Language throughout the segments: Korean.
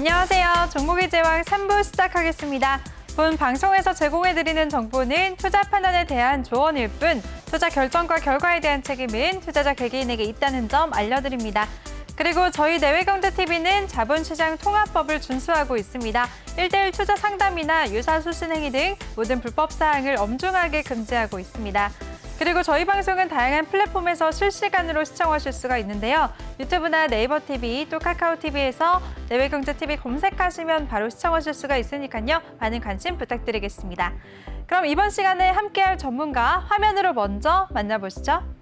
안녕하세요. 종목의 제왕 3부 시작하겠습니다. 본 방송에서 제공해드리는 정보는 투자 판단에 대한 조언일 뿐 투자 결정과 결과에 대한 책임은 투자자 개개인에게 있다는 점 알려드립니다. 그리고 저희 내외경제TV는 자본시장 통합법을 준수하고 있습니다. 1:1 투자 상담이나 유사 수신 행위 등 모든 불법 사항을 엄중하게 금지하고 있습니다. 그리고 저희 방송은 다양한 플랫폼에서 실시간으로 시청하실 수가 있는데요. 유튜브나 네이버 TV, 또 카카오 TV에서 내외경제TV 검색하시면 바로 시청하실 수가 있으니까요. 많은 관심 부탁드리겠습니다. 그럼 이번 시간에 함께할 전문가 화면으로 먼저 만나보시죠.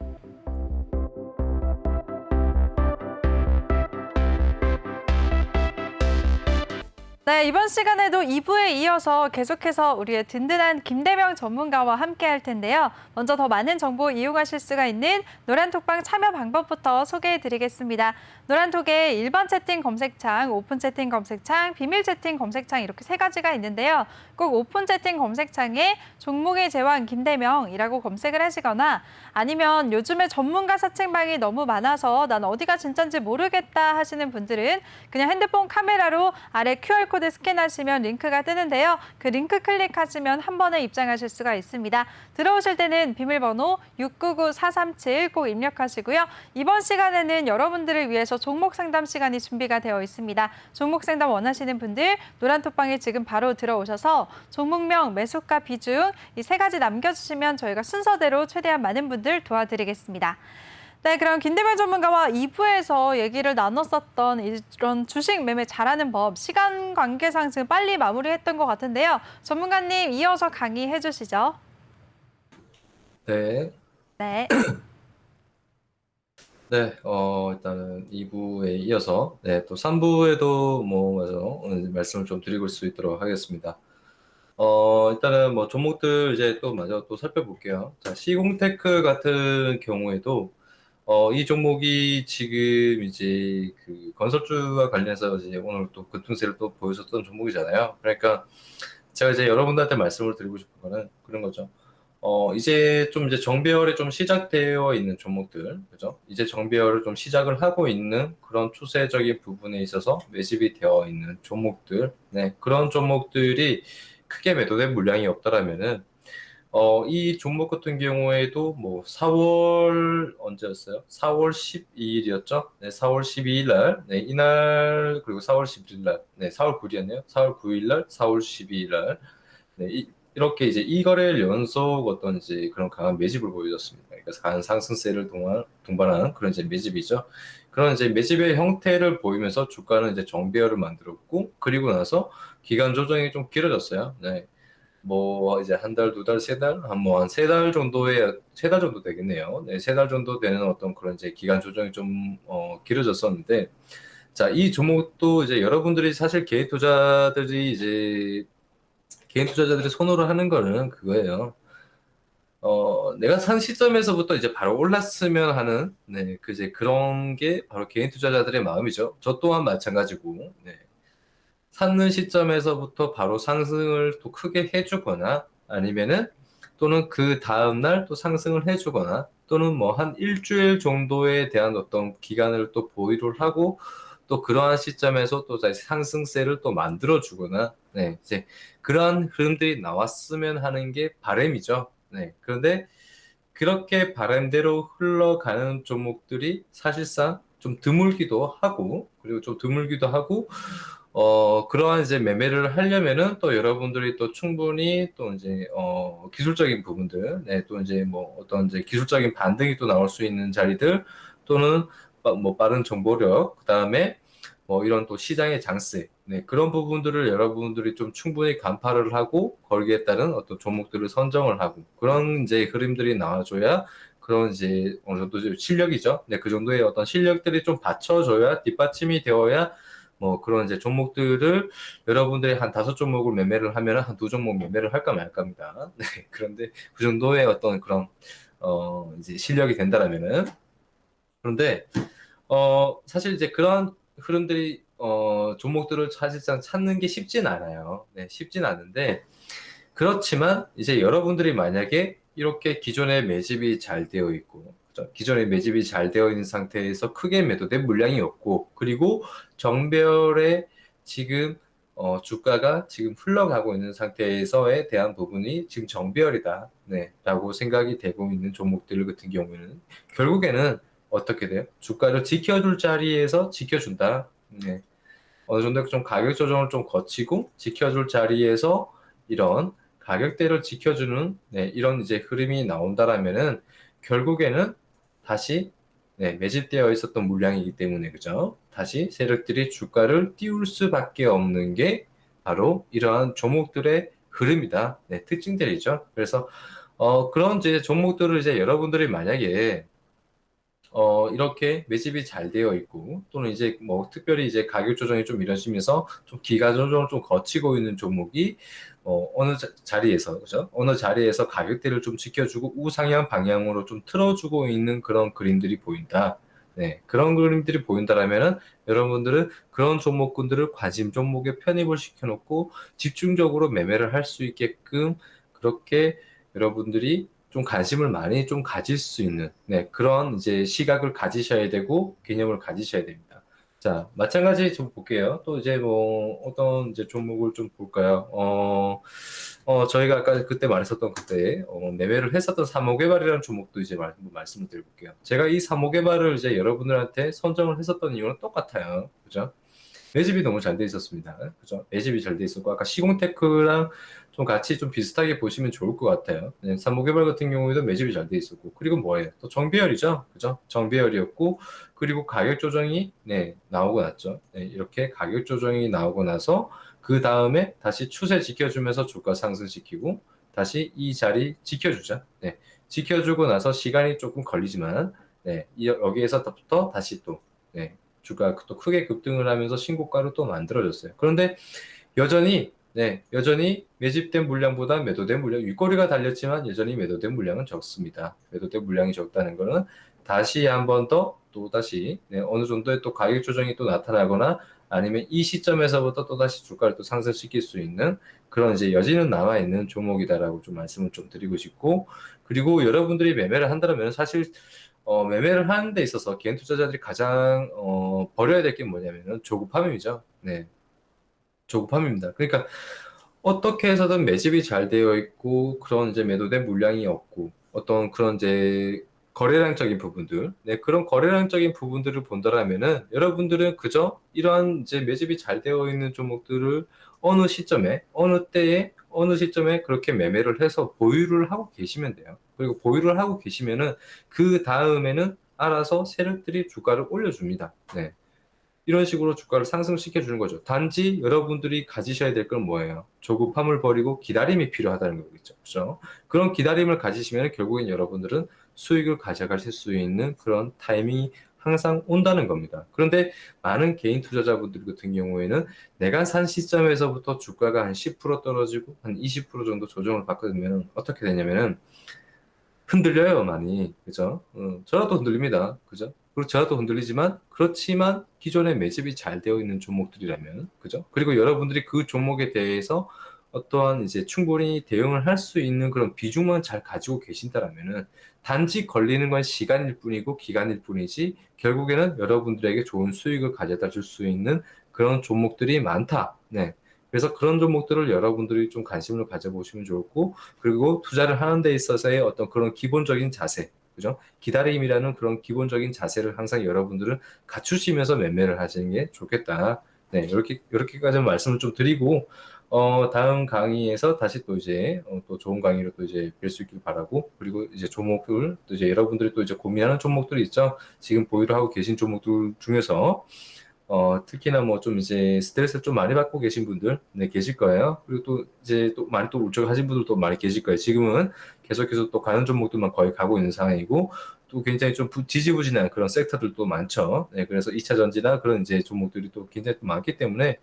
네, 이번 시간에도 2부에 이어서 계속해서 우리의 든든한 김대명 전문가와 함께 할 텐데요. 먼저 더 많은 정보 이용하실 수가 있는 노란톡방 참여 방법부터 소개해드리겠습니다. 노란톡에 일반 채팅 검색창, 오픈 채팅 검색창, 비밀 채팅 검색창 이렇게 세 가지가 있는데요. 꼭 오픈 채팅 검색창에 종목의 제왕 김대명이라고 검색을 하시거나 아니면 요즘에 전문가 사칭방이 너무 많아서 난 어디가 진짜인지 모르겠다 하시는 분들은 그냥 핸드폰 카메라로 아래 QR코드 스캔하시면 링크가 뜨는데요. 그 링크 클릭하시면 한 번에 입장하실 수가 있습니다. 들어오실 때는 비밀번호 699437 꼭 입력하시고요. 이번 시간에는 여러분들을 위해서 종목 상담 시간이 준비가 되어 있습니다. 종목 상담 원하시는 분들 노란톡방에 지금 바로 들어오셔서 종목명, 매수가, 비중 이 세 가지 남겨주시면 저희가 순서대로 최대한 많은 분들 도와드리겠습니다. 네, 그럼 김대명 전문가와 2부에서 얘기를 나눴었던 이런 주식 매매 잘하는 법, 시간 관계상 지금 빨리 마무리했던 것 같은데요. 전문가님 이어서 강의해 주시죠. 네. 네. 네, 일단은 2부에 이어서, 네, 또 3부에도 말씀을 좀 드릴 수 있도록 하겠습니다. 일단은 종목들 이제 또 마저 또 살펴볼게요. 자, 시공테크 같은 경우에도, 이 종목이 지금 이제 그 건설주와 관련해서 이제 오늘 또 급등세를 또 보여줬던 종목이잖아요. 그러니까 제가 이제 여러분들한테 말씀을 드리고 싶은 거는 그런 거죠. 이제 좀 이제 정배열이 좀 시작되어 있는 종목들, 그죠? 이제 정배열을 좀 시작을 하고 있는 그런 추세적인 부분에 있어서 매집이 되어 있는 종목들, 네, 그런 종목들이 크게 매도된 물량이 없다라면은, 이 종목 같은 경우에도 4월 언제였어요? 4월 12일이었죠? 네, 4월 12일 날, 네, 이날, 그리고 4월 11일 날, 네, 4월 9일이었네요. 4월 9일 날, 4월 12일 날, 네, 이렇게 이제 이 거래일 연속 어떤 이제 그런 강한 매집을 보여줬습니다. 그러니까 강한 상승세를 동반하는 그런 이제 매집이죠. 그런 이제 매집의 형태를 보이면서 주가는 이제 정배열을 만들었고, 그리고 나서 기간 조정이 좀 길어졌어요. 네. 이제 한 달, 두 달, 세 달, 한 세 달 정도의, 세 달 정도 되겠네요. 네, 세 달 정도 되는 어떤 그런 이제 기간 조정이 좀, 길어졌었는데, 자, 이 종목도 이제 여러분들이 사실 개인 투자자들이 선호를 하는 거는 그거예요. 내가 산 시점에서부터 이제 바로 올랐으면 하는, 네, 이제 그런 게 바로 개인 투자자들의 마음이죠. 저 또한 마찬가지고, 네. 샀는 시점에서부터 바로 상승을 또 크게 해주거나 아니면은 또는 그 다음날 또 상승을 해주거나 또는 한 일주일 정도에 대한 어떤 기간을 또 보유를 하고 또 그러한 시점에서 또 다시 상승세를 또 만들어주거나 네, 이제 그러한 흐름들이 나왔으면 하는 게 바람이죠. 네, 그런데 그렇게 바람대로 흘러가는 종목들이 사실상 좀 드물기도 하고 그리고 좀 드물기도 하고 그러한 이제 매매를 하려면은 또 여러분들이 또 충분히 또 이제, 기술적인 부분들, 네, 또 이제 어떤 이제 기술적인 반등이 또 나올 수 있는 자리들 또는 빠른 정보력, 그 다음에 이런 또 시장의 장세, 네, 그런 부분들을 여러분들이 좀 충분히 간파를 하고 거기에 따른 어떤 종목들을 선정을 하고 그런 이제 흐름들이 나와줘야 그런 이제 어느 정도 실력이죠. 네, 그 정도의 어떤 실력들이 좀 받쳐줘야 뒷받침이 되어야 그런 이제 종목들을 여러분들이 한 5종목을 매매를 하면 한 2종목 매매를 할까 말까입니다. 네, 그런데 그 정도의 어떤 그런, 이제 실력이 된다라면은. 그런데, 사실 이제 그런 흐름들이, 종목들을 사실상 찾는 게 쉽진 않아요. 네, 쉽진 않은데, 그렇지만 이제 여러분들이 만약에 이렇게 기존에 매집이 잘 되어 있고, 그죠? 기존에 매집이 잘 되어 있는 상태에서 크게 매도된 물량이 없고, 그리고 정배열의 지금 주가가 지금 흘러가고 있는 상태에서에 대한 부분이 지금 정배열이다. 네, 라고 생각이 되고 있는 종목들 같은 경우에는 결국에는 어떻게 돼요? 주가를 지켜줄 자리에서 지켜준다. 네, 어느 정도 좀 가격 조정을 좀 거치고 지켜줄 자리에서 이런 가격대를 지켜주는 네, 이런 이제 흐름이 나온다라면은 결국에는 다시 네, 매집되어 있었던 물량이기 때문에 그죠? 다시 세력들이 주가를 띄울 수밖에 없는 게 바로 이러한 종목들의 흐름이다. 네, 특징들이죠. 그래서 그런 이제 종목들을 이제 여러분들이 만약에 이렇게 매집이 잘 되어 있고, 또는 이제 뭐 특별히 이제 가격 조정이 좀 이루어지면서 좀 기가 조정을 좀 거치고 있는 종목이, 어느 자리에서, 그죠? 어느 자리에서 가격대를 좀 지켜주고 우상향 방향으로 좀 틀어주고 있는 그런 그림들이 보인다. 네, 그런 그림들이 보인다라면은 여러분들은 그런 종목군들을 관심 종목에 편입을 시켜놓고 집중적으로 매매를 할 수 있게끔 그렇게 여러분들이 좀 관심을 많이 좀 가질 수 있는 네, 그런 이제 시각을 가지셔야 되고 개념을 가지셔야 됩니다. 자, 마찬가지 좀 볼게요. 또 이제 뭐 어떤 이제 종목을 좀 볼까요? 저희가 아까 그때 말했었던 그때 매매를 했었던 사모개발이라는 종목도 이제 말씀을 드려볼게요. 제가 이 사모개발을 이제 여러분들한테 선정을 했었던 이유는 똑같아요. 그죠? 매집이 너무 잘 돼 있었습니다. 그죠? 매집이 잘 돼 있었고, 아까 시공테크랑 좀 같이 좀 비슷하게 보시면 좋을 것 같아요. 네, 산모개발 같은 경우에도 매집이 잘 돼 있었고, 그리고 뭐예요? 또 정배열이죠. 그죠? 정배열이었고, 그리고 가격 조정이, 네, 나오고 났죠. 네, 이렇게 가격 조정이 나오고 나서, 그 다음에 다시 추세 지켜주면서 주가 상승시키고, 다시 이 자리 지켜주자. 네, 지켜주고 나서 시간이 조금 걸리지만, 네, 여기에서부터 다시 또, 네, 주가 또 크게 급등을 하면서 신고가를 또 만들어졌어요. 그런데 여전히 여전히 매집된 물량보다 매도된 물량, 윗꼬리가 달렸지만 여전히 매도된 물량은 적습니다. 매도된 물량이 적다는 것은 다시 한 번 더 또다시 어느 정도의 또 가격 조정이 또 나타나거나 아니면 이 시점에서부터 또다시 주가를 또 상승시킬 수 있는 그런 이제 여지는 남아있는 종목이다라고 좀 말씀을 좀 드리고 싶고, 그리고 여러분들이 매매를 한다면 사실 매매를 하는 데 있어서 개인 투자자들이 가장 버려야 될 게 뭐냐면은 조급함이죠. 네, 조급함입니다. 그러니까 어떻게 해서든 매집이 잘 되어 있고 그런 이제 매도된 물량이 없고 어떤 그런 이제 거래량적인 부분들, 네, 그런 거래량적인 부분들을 본다라면은 여러분들은 그저 이러한 이제 매집이 잘 되어 있는 종목들을 어느 시점에, 어느 때에, 어느 시점에 그렇게 매매를 해서 보유를 하고 계시면 돼요. 그리고 보유를 하고 계시면은 그 다음에는 알아서 세력들이 주가를 올려줍니다. 네. 이런 식으로 주가를 상승시켜 주는 거죠. 단지 여러분들이 가지셔야 될 건 뭐예요? 조급함을 버리고 기다림이 필요하다는 거겠죠. 그렇죠? 그런 기다림을 가지시면 결국엔 여러분들은 수익을 가져가실 수 있는 그런 타이밍이 항상 온다는 겁니다. 그런데 많은 개인 투자자분들 같은 경우에는 내가 산 시점에서부터 주가가 한 10% 떨어지고 한 20% 정도 조정을 받게 되면 어떻게 되냐면은 흔들려요, 많이. 그죠? 저라도 흔들립니다. 그죠? 그리고 저라도 흔들리지만, 그렇지만 기존에 매집이 잘 되어 있는 종목들이라면, 그죠? 그리고 여러분들이 그 종목에 대해서 어떠한 이제 충분히 대응을 할 수 있는 그런 비중만 잘 가지고 계신다라면은, 단지 걸리는 건 시간일 뿐이고 기간일 뿐이지, 결국에는 여러분들에게 좋은 수익을 가져다 줄 수 있는 그런 종목들이 많다. 네. 그래서 그런 종목들을 여러분들이 좀 관심을 가져보시면 좋고, 그리고 투자를 하는 데 있어서의 어떤 그런 기본적인 자세, 그죠? 기다림이라는 그런 기본적인 자세를 항상 여러분들은 갖추시면서 매매를 하시는 게 좋겠다. 네, 이렇게까지 말씀을 좀 드리고, 다음 강의에서 다시 또 이제, 또 좋은 강의로 또 이제 뵐 수 있길 바라고, 그리고 이제 종목을, 또 이제 여러분들이 또 이제 고민하는 종목들이 있죠. 지금 보유를 하고 계신 종목들 중에서, 특히나 뭐 좀 이제 스트레스를 좀 많이 받고 계신 분들, 네, 계실 거예요. 그리고 또 이제 또 많이 또 울적하신 분들도 많이 계실 거예요. 지금은 계속해서 또 가는 종목들만 거의 가고 있는 상황이고, 또 굉장히 좀 지지부진한 그런 섹터들도 많죠. 네, 그래서 2차 전지나 그런 이제 종목들이 또 굉장히 또 많기 때문에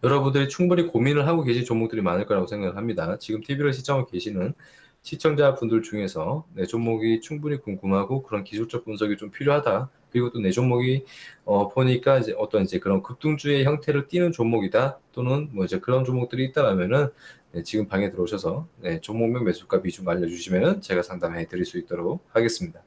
여러분들이 충분히 고민을 하고 계신 종목들이 많을 거라고 생각을 합니다. 지금 TV를 시청하고 계시는 시청자분들 중에서 내 종목이 충분히 궁금하고 그런 기술적 분석이 좀 필요하다. 그리고 또 내 종목이 보니까 이제 어떤 이제 그런 급등주의 형태를 띠는 종목이다. 또는 뭐 이제 그런 종목들이 있다라면은 네, 지금 방에 들어오셔서 네, 종목명 매수가 비중 알려주시면은 제가 상담해 드릴 수 있도록 하겠습니다.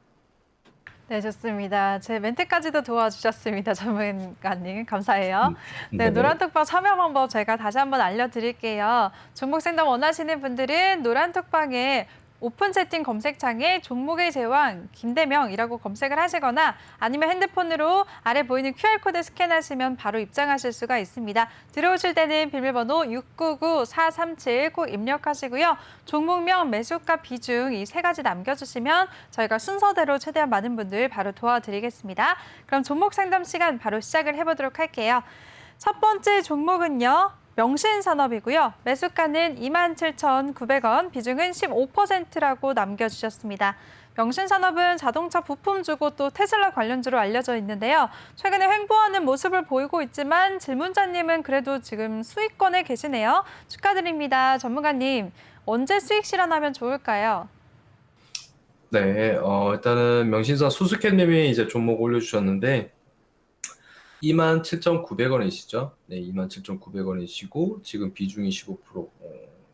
네, 좋습니다. 제 멘트까지도 도와주셨습니다. 전문가님. 감사해요. 음, 네, 네네. 노란톡방 참여 방법 제가 다시 한번 알려드릴게요. 종목 상담 원하시는 분들은 노란톡방에 오픈 채팅 검색창에 종목의 제왕 김대명이라고 검색을 하시거나 아니면 핸드폰으로 아래 보이는 QR코드 스캔하시면 바로 입장하실 수가 있습니다. 들어오실 때는 비밀번호 699-437 꼭 입력하시고요. 종목명, 매수가, 비중 이 세 가지 남겨주시면 저희가 순서대로 최대한 많은 분들 바로 도와드리겠습니다. 그럼 종목 상담 시간 바로 시작을 해보도록 할게요. 첫 번째 종목은요. 명신산업이고요. 매수가는 27,900원, 비중은 15%라고 남겨주셨습니다. 명신산업은 자동차 부품주고 또 테슬라 관련주로 알려져 있는데요. 최근에 횡보하는 모습을 보이고 있지만 질문자님은 그래도 지금 수익권에 계시네요. 축하드립니다. 전문가님, 언제 수익 실현하면 좋을까요? 네, 일단은 명신사 수수께님이 이제 종목 올려주셨는데, 27,900원이시죠? 네, 27,900원이시고, 지금 비중이 15%,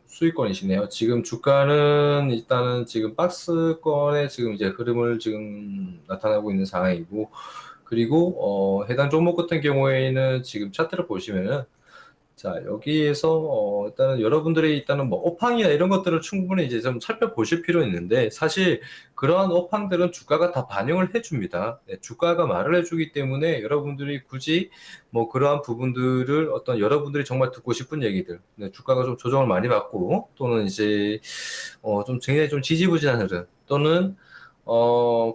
수익권이시네요. 지금 주가는 일단은 지금 박스권에 지금 이제 흐름을 지금 나타나고 있는 상황이고, 그리고, 해당 종목 같은 경우에는 지금 차트를 보시면은, 자, 여기에서 일단은 여러분들이 일단은 뭐 업황이나 이런 것들을 충분히 이제 좀 살펴보실 필요 있는데 사실 그러한 업황들은 주가가 다 반영을 해줍니다. 네, 주가가 말을 해주기 때문에 여러분들이 굳이 뭐 그러한 부분들을 어떤 여러분들이 정말 듣고 싶은 얘기들, 네, 주가가 좀 조정을 많이 받고 또는 이제 좀 굉장히 좀 지지부진한 흐름 또는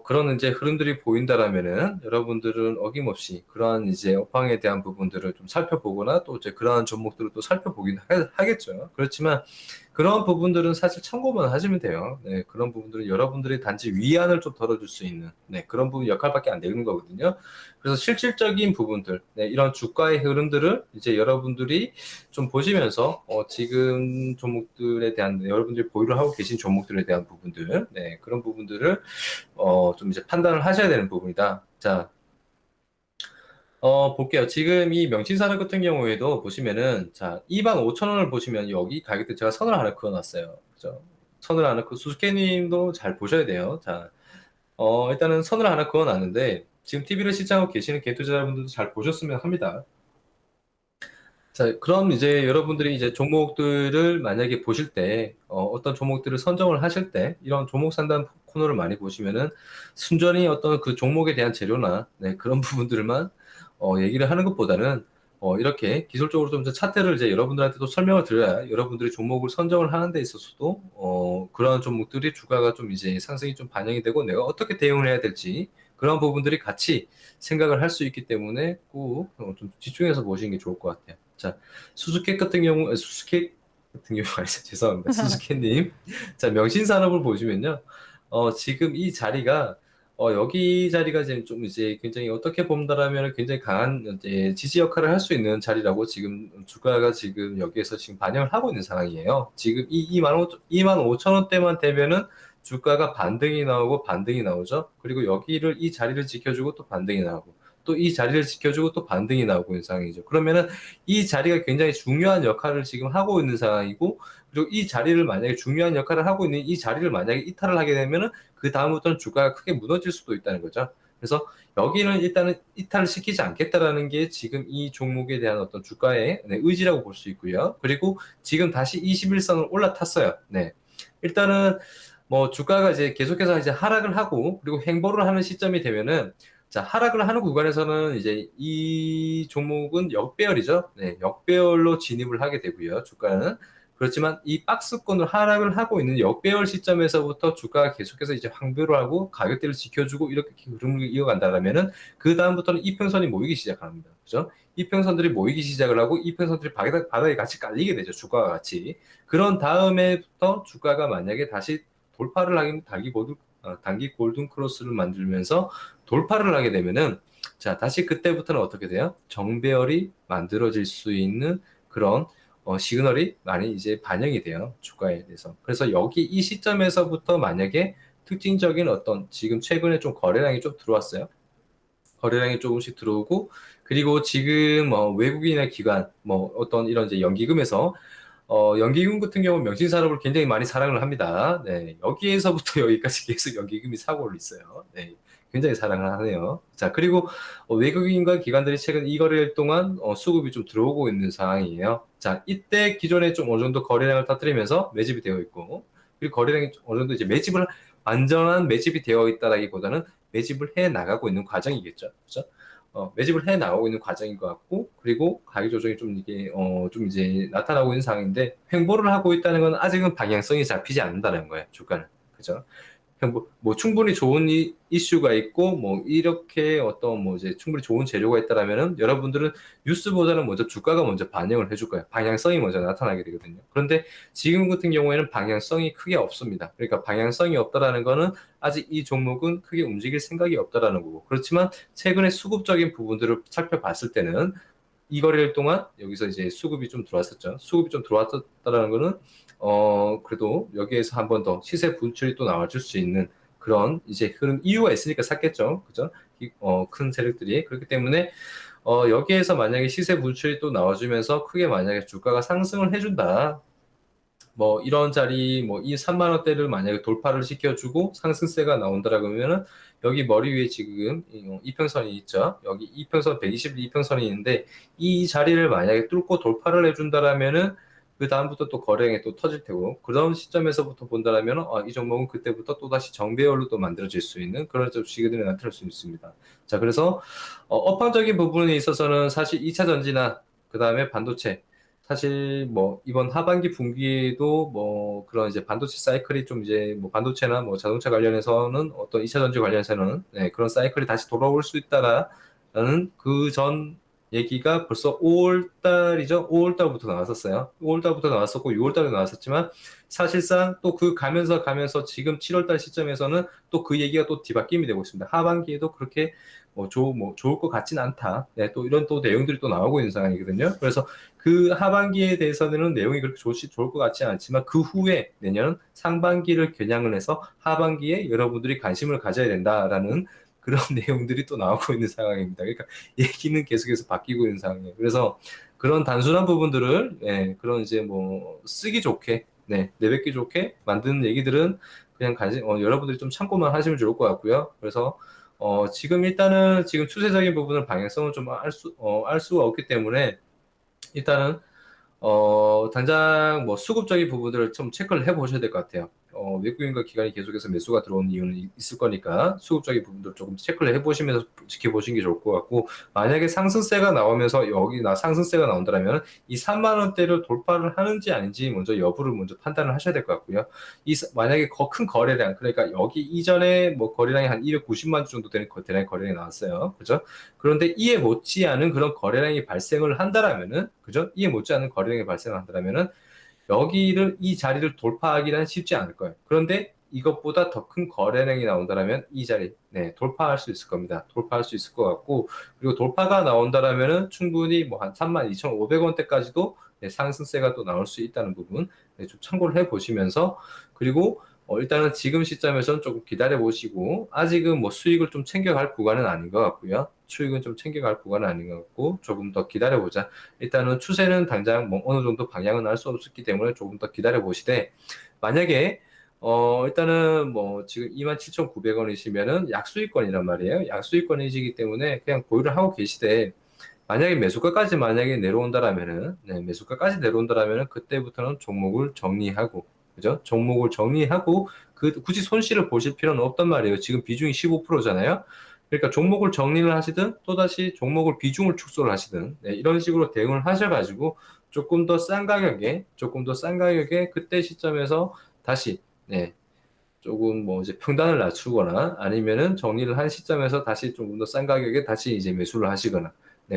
그런 이제 흐름들이 보인다라면은 여러분들은 어김없이 그러한 이제 업황에 대한 부분들을 좀 살펴보거나 또 이제 그러한 종목들을 또 살펴보긴 하겠죠. 그렇지만 그런 부분들은 사실 참고만 하시면 돼요. 네, 그런 부분들은 여러분들이 단지 위안을 좀 덜어줄 수 있는 네, 그런 부분 역할밖에 안 되는 거거든요. 그래서 실질적인 부분들, 네, 이런 주가의 흐름들을 이제 여러분들이 좀 보시면서 지금 종목들에 대한 여러분들이 보유를 하고 계신 종목들에 대한 부분들, 네, 그런 부분들을 좀 이제 판단을 하셔야 되는 부분이다. 자, 볼게요. 지금 이 명신산업 같은 경우에도 보시면은, 자, 25,000원을 보시면 여기 가격대 제가 선을 하나 그어놨어요. 그죠? 선을 하나, 수수께님도 잘 보셔야 돼요. 자, 일단은 선을 하나 그어놨는데, 지금 TV를 시청하고 계시는 개투자자분들도 잘 보셨으면 합니다. 자, 그럼 이제 여러분들이 이제 종목들을 만약에 보실 때, 어떤 종목들을 선정을 하실 때, 이런 종목 상담 코너를 많이 보시면은, 순전히 어떤 그 종목에 대한 재료나, 네, 그런 부분들만, 얘기를 하는 것보다는, 이렇게 기술적으로 좀 차트를 이제 여러분들한테도 설명을 드려야 여러분들이 종목을 선정을 하는 데 있어서도, 그런 종목들이 주가가 좀 이제 상승이 좀 반영이 되고, 내가 어떻게 대응을 해야 될지, 그런 부분들이 같이 생각을 할 수 있기 때문에 꼭 좀 집중해서 보시는 게 좋을 것 같아요. 자, 수수께 같은 경우, 수수께 같은 경우 아니죠. 죄송합니다. 수수께님. 자, 명신산업을 보시면요. 지금 이 자리가, 여기 자리가 지금 좀 이제 굉장히 어떻게 본다라면 굉장히 강한 이제 지지 역할을 할 수 있는 자리라고 지금 주가가 지금 여기에서 지금 반영을 하고 있는 상황이에요. 지금 이 2만 5천 원대만 되면은 주가가 반등이 나오고 반등이 나오죠. 그리고 여기를 이 자리를 지켜주고 또 반등이 나오고 또 이 자리를 지켜주고 또 반등이 나오고 있는 상황이죠. 그러면은 이 자리가 굉장히 중요한 역할을 지금 하고 있는 상황이고 그리고 이 자리를 만약에 중요한 역할을 하고 있는 이 자리를 만약에 이탈을 하게 되면은 그 다음부터는 주가가 크게 무너질 수도 있다는 거죠. 그래서 여기는 일단은 이탈을 시키지 않겠다라는 게 지금 이 종목에 대한 어떤 주가의 네, 의지라고 볼 수 있고요. 그리고 지금 다시 21선을 올라탔어요. 네. 일단은 뭐 주가가 이제 계속해서 이제 하락을 하고 그리고 횡보를 하는 시점이 되면은 자, 하락을 하는 구간에서는 이제 이 종목은 역배열이죠. 네, 역배열로 진입을 하게 되고요. 주가는. 그렇지만 이 박스권을 하락을 하고 있는 역배열 시점에서부터 주가가 계속해서 이제 황배를 하고 가격대를 지켜주고 이렇게 흐름을 이어간다면은 그 다음부터는 이평선이 모이기 시작합니다. 그죠? 이평선들이 모이기 시작을 하고 이평선들이 바닥에 같이 깔리게 되죠. 주가와 같이. 그런 다음에부터 주가가 만약에 다시 돌파를 하긴 단기 골든 크로스를 만들면서 돌파를 하게 되면은 자 다시 그때부터는 어떻게 돼요? 정배열이 만들어질 수 있는 그런 시그널이 많이 이제 반영이 돼요 주가에 대해서. 그래서 여기 이 시점에서부터 만약에 특징적인 어떤 지금 최근에 좀 거래량이 좀 들어왔어요. 거래량이 조금씩 들어오고 그리고 지금 외국인의 기관 뭐 어떤 이런 이제 연기금에서 연기금 같은 경우는 명신산업을 굉장히 많이 사랑을 합니다. 네, 여기에서부터 여기까지 계속 연기금이 사고를 있어요. 네, 굉장히 사랑을 하네요. 자, 그리고 외국인과 기관들이 최근 이 거래일 동안 수급이 좀 들어오고 있는 상황이에요. 자, 이때 기존에 좀 어느 정도 거래량을 터뜨리면서 매집이 되어 있고, 그리고 거래량이 어느 정도 이제 완전한 매집이 되어 있다라기보다는 매집을 해 나가고 있는 과정이겠죠. 그렇죠? 매집을 해 나가고 있는 과정인 것 같고, 그리고 가격 조정이 좀 이게 좀 이제 나타나고 있는 상황인데, 횡보를 하고 있다는 건 아직은 방향성이 잡히지 않는다는 거예요, 주가는. 그죠? 뭐 충분히 좋은 이슈가 있고 뭐 이렇게 어떤 뭐 이제 충분히 좋은 재료가 있다라면은 여러분들은 뉴스보다는 먼저 주가가 먼저 반영을 해줄 거예요. 방향성이 먼저 나타나게 되거든요. 그런데 지금 같은 경우에는 방향성이 크게 없습니다. 그러니까 방향성이 없다라는 거는 아직 이 종목은 크게 움직일 생각이 없다라는 거고. 그렇지만 최근에 수급적인 부분들을 살펴봤을 때는 이 거래일 동안 여기서 이제 수급이 좀 들어왔었죠. 수급이 좀 들어왔다라는 거는 그래도 여기에서 한 번 더 시세 분출이 또 나와줄 수 있는 그런 이제 그런 이유가 있으니까 샀겠죠. 그죠? 큰 세력들이. 그렇기 때문에 여기에서 만약에 시세 분출이 또 나와주면서 크게 만약에 주가가 상승을 해준다. 뭐 이런 자리 뭐 이 3만 원대를 만약에 돌파를 시켜주고 상승세가 나온다라 그러면은 여기 머리 위에 지금 이평선이 있죠. 여기 이평선 122평선이 있는데 이 자리를 만약에 뚫고 돌파를 해준다라면은 그 다음부터 또 거래량이 또 터질 테고 그런 시점에서부터 본다라면 이 종목은 그때부터 또 다시 정배열로 또 만들어질 수 있는 그런 좀 시그널이 나타날 수 있습니다. 자, 그래서 업황적인 부분에 있어서는 사실 2차 전지나 그 다음에 반도체 사실 뭐 이번 하반기 분기에도 뭐 그런 이제 반도체 사이클이 좀 이제 뭐 반도체나 뭐 자동차 관련해서는 어떤 2차 전지 관련해서는 그런 사이클이 다시 돌아올 수 있다라는 그 전 얘기가 벌써 5월 달이죠. 5월 달부터 나왔었어요. 5월 달부터 나왔었고 6월 달에 나왔었지만 사실상 또 그 가면서 지금 7월 달 시점에서는 또 그 얘기가 또 뒤바뀜이 되고 있습니다. 하반기에도 그렇게 뭐 좋을 것 같진 않다. 네, 또 이런 또 내용들이 또 나오고 있는 상황이거든요. 그래서 그 하반기에 대해서는 내용이 그렇게 좋을 것 같지 않지만 그 후에 내년 상반기를 겨냥을 해서 하반기에 여러분들이 관심을 가져야 된다라는 그런 내용들이 또 나오고 있는 상황입니다. 그러니까 얘기는 계속해서 바뀌고 있는 상황이에요. 그래서 그런 단순한 부분들을 그런 이제 뭐 쓰기 좋게 내뱉기 좋게 만드는 얘기들은 그냥 여러분들이 좀 참고만 하시면 좋을 것 같고요. 그래서 지금 일단은 지금 추세적인 부분을 방향성을 좀 알 수가 없기 때문에 일단은 당장 뭐 수급적인 부분들을 좀 체크를 해 보셔야 될 것 같아요. 외국인과 기관이 계속해서 매수가 들어오는 이유는 있을 거니까 수급적인 부분들 조금 체크를 해 보시면서 지켜보시는 게 좋을 것 같고 만약에 상승세가 나오면서 상승세가 나온다면 이 3만 원대를 돌파를 하는지 아닌지 먼저 여부를 먼저 판단을 하셔야 될 것 같고요. 만약에 큰 거래량 그러니까 여기 이전에 뭐 거래량이 한 290만 주 정도 되는 대량 거래량이 나왔어요. 그죠? 그런데 이에 못지않은 그런 거래량이 발생을 한다라면은 그죠? 이에 못지않은 거래량이 발생을 한다라면은 이 자리를 돌파하기는 쉽지 않을 거예요. 그런데 이것보다 더 큰 거래량이 나온다라면 이 자리 돌파할 수 있을 겁니다. 돌파할 수 있을 것 같고 그리고 돌파가 나온다라면은 충분히 뭐 한 32,500원대까지도 상승세가 또 나올 수 있다는 부분 좀 참고를 해 보시면서 그리고 일단은 지금 시점에서는 조금 기다려 보시고 아직은 뭐 수익을 좀 챙겨갈 구간은 아닌 것 같고요. 수익은 좀 챙겨갈 구간은 아닌 것 같고 조금 더 기다려 보자. 일단은 추세는 당장 뭐 어느 정도 방향은 알 수 없었기 때문에 조금 더 기다려 보시되 만약에 일단은 뭐 지금 27,900원이시면은 약수익권이란 말이에요. 약수익권이시기 때문에 그냥 보유를 하고 계시되 만약에 매수가까지 만약에 내려온다라면은 매수가까지 내려온다라면은 그때부터는 종목을 정리하고 그죠? 종목을 정리하고 굳이 손실을 보실 필요는 없단 말이에요. 지금 비중이 15%잖아요. 그러니까 종목을 정리를 하시든 또다시 종목을 비중을 축소를 하시든 이런 식으로 대응을 하셔가지고 조금 더 싼 가격에 그때 시점에서 다시 조금 뭐 이제 평단을 낮추거나 아니면은 정리를 한 시점에서 다시 조금 더 싼 가격에 다시 이제 매수를 하시거나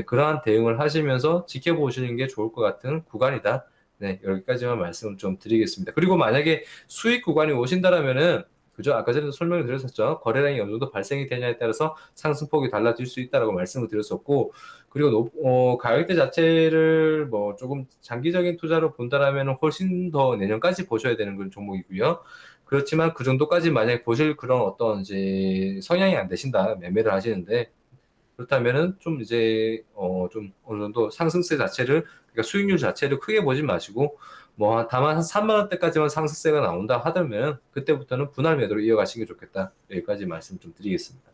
그러한 대응을 하시면서 지켜보시는 게 좋을 것 같은 구간이다. 여기까지만 말씀을 좀 드리겠습니다. 그리고 만약에 수익 구간이 오신다라면은 그죠? 아까 전에 설명을 드렸었죠. 거래량이 어느 정도 발생이 되냐에 따라서 상승폭이 달라질 수 있다라고 말씀을 드렸었고, 그리고 가격대 자체를 뭐 조금 장기적인 투자로 본다라면 훨씬 더 내년까지 보셔야 되는 그런 종목이고요. 그렇지만 그 정도까지 만약에 보실 그런 어떤 이제 성향이 안 되신다, 매매를 하시는데, 그렇다면은 좀 이제 좀 어느 정도 상승세 자체를 그러니까 수익률 자체를 크게 보지 마시고 뭐 다만 한 3만 원대까지만 상승세가 나온다 하다면 그때부터는 분할 매도로 이어가시는 게 좋겠다. 여기까지 말씀 좀 드리겠습니다.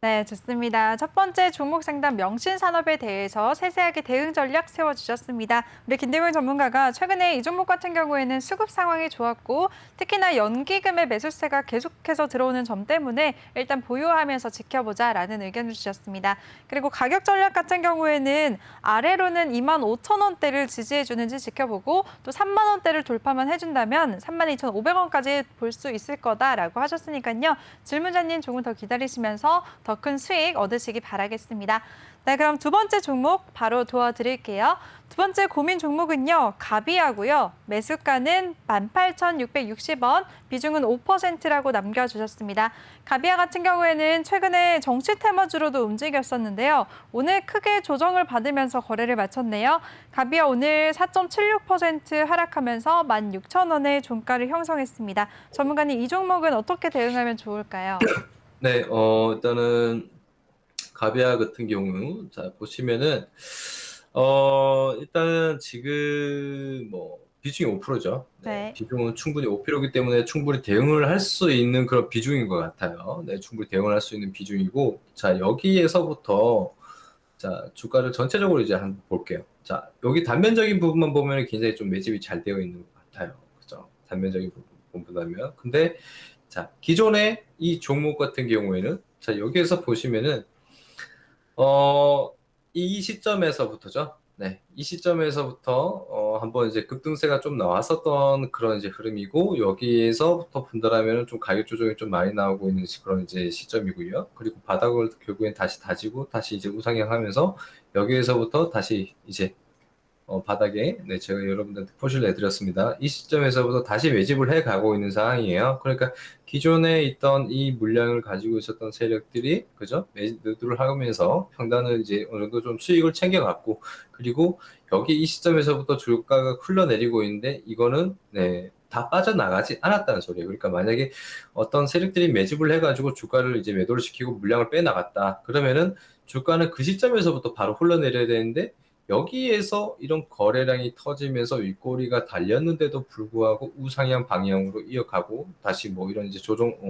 네, 좋습니다. 첫 번째 종목 상담 명신산업에 대해서 세세하게 대응 전략 세워주셨습니다. 우리 김대명 전문가가 최근에 이 종목 같은 경우에는 수급 상황이 좋았고 특히나 연기금의 매수세가 계속해서 들어오는 점 때문에 일단 보유하면서 지켜보자라는 의견을 주셨습니다. 그리고 가격 전략 같은 경우에는 아래로는 25,000원대를 지지해주는지 지켜보고 또 3만 원대를 돌파만 해준다면 32,500원까지 볼 수 있을 거다라고 하셨으니까요. 질문자님 조금 더 기다리시면서 더 큰 수익 얻으시기 바라겠습니다. 네, 그럼 두 번째 종목 바로 도와드릴게요. 두 번째 고민 종목은요, 가비아고요. 매수가는 18,660원, 비중은 5%라고 남겨주셨습니다. 가비아 같은 경우에는 최근에 정치 테마주로도 움직였었는데요. 오늘 크게 조정을 받으면서 거래를 마쳤네요. 가비아 오늘 4.76% 하락하면서 16,000원의 종가를 형성했습니다. 전문가님, 이 종목은 어떻게 대응하면 좋을까요? 네, 일단은 가비아 같은 경우, 자, 보시면은, 일단은 지금 뭐, 비중이 5%죠. 네, 네. 비중은 충분히 5%이기 때문에 충분히 대응을 할 수 있는 그런 비중인 것 같아요. 네, 충분히 대응을 할 수 있는 비중이고, 자, 여기에서부터, 자, 주가를 전체적으로 이제 한번 볼게요. 자, 여기 단면적인 부분만 보면 굉장히 좀 매집이 잘 되어 있는 것 같아요. 그죠? 단면적인 부분 보다면. 근데, 자, 기존의 이 종목 같은 경우에는, 자, 여기에서 보시면은, 어, 이 시점에서부터죠. 네, 이 시점에서부터 한번 이제 급등세가 좀 나왔었던 그런 이제 흐름이고 여기에서부터 분할하면 좀 가격 조정이 좀 많이 나오고 있는 그런 이제 시점이고요. 그리고 바닥을 결국엔 다시 다지고 다시 이제 우상향하면서 여기에서부터 다시 이제 바닥에 네, 제가 여러분들한테 표시를 내드렸습니다. 이 시점에서부터 다시 매집을 해 가고 있는 상황이에요. 그러니까 기존에 있던 이 물량을 가지고 있었던 세력들이 그죠? 매도를 하면서 평단을 이제 어느 정도 좀 수익을 챙겨갔고 그리고 여기 이 시점에서부터 주가가 흘러내리고 있는데 이거는 네, 다 빠져나가지 않았다는 소리예요. 그러니까 만약에 어떤 세력들이 매집을 해가지고 주가를 이제 매도를 시키고 물량을 빼나갔다. 그러면은 주가는 그 시점에서부터 바로 흘러내려야 되는데 여기에서 이런 거래량이 터지면서 윗꼬리가 달렸는데도 불구하고 우상향 방향으로 이어가고 다시 뭐 이런 이제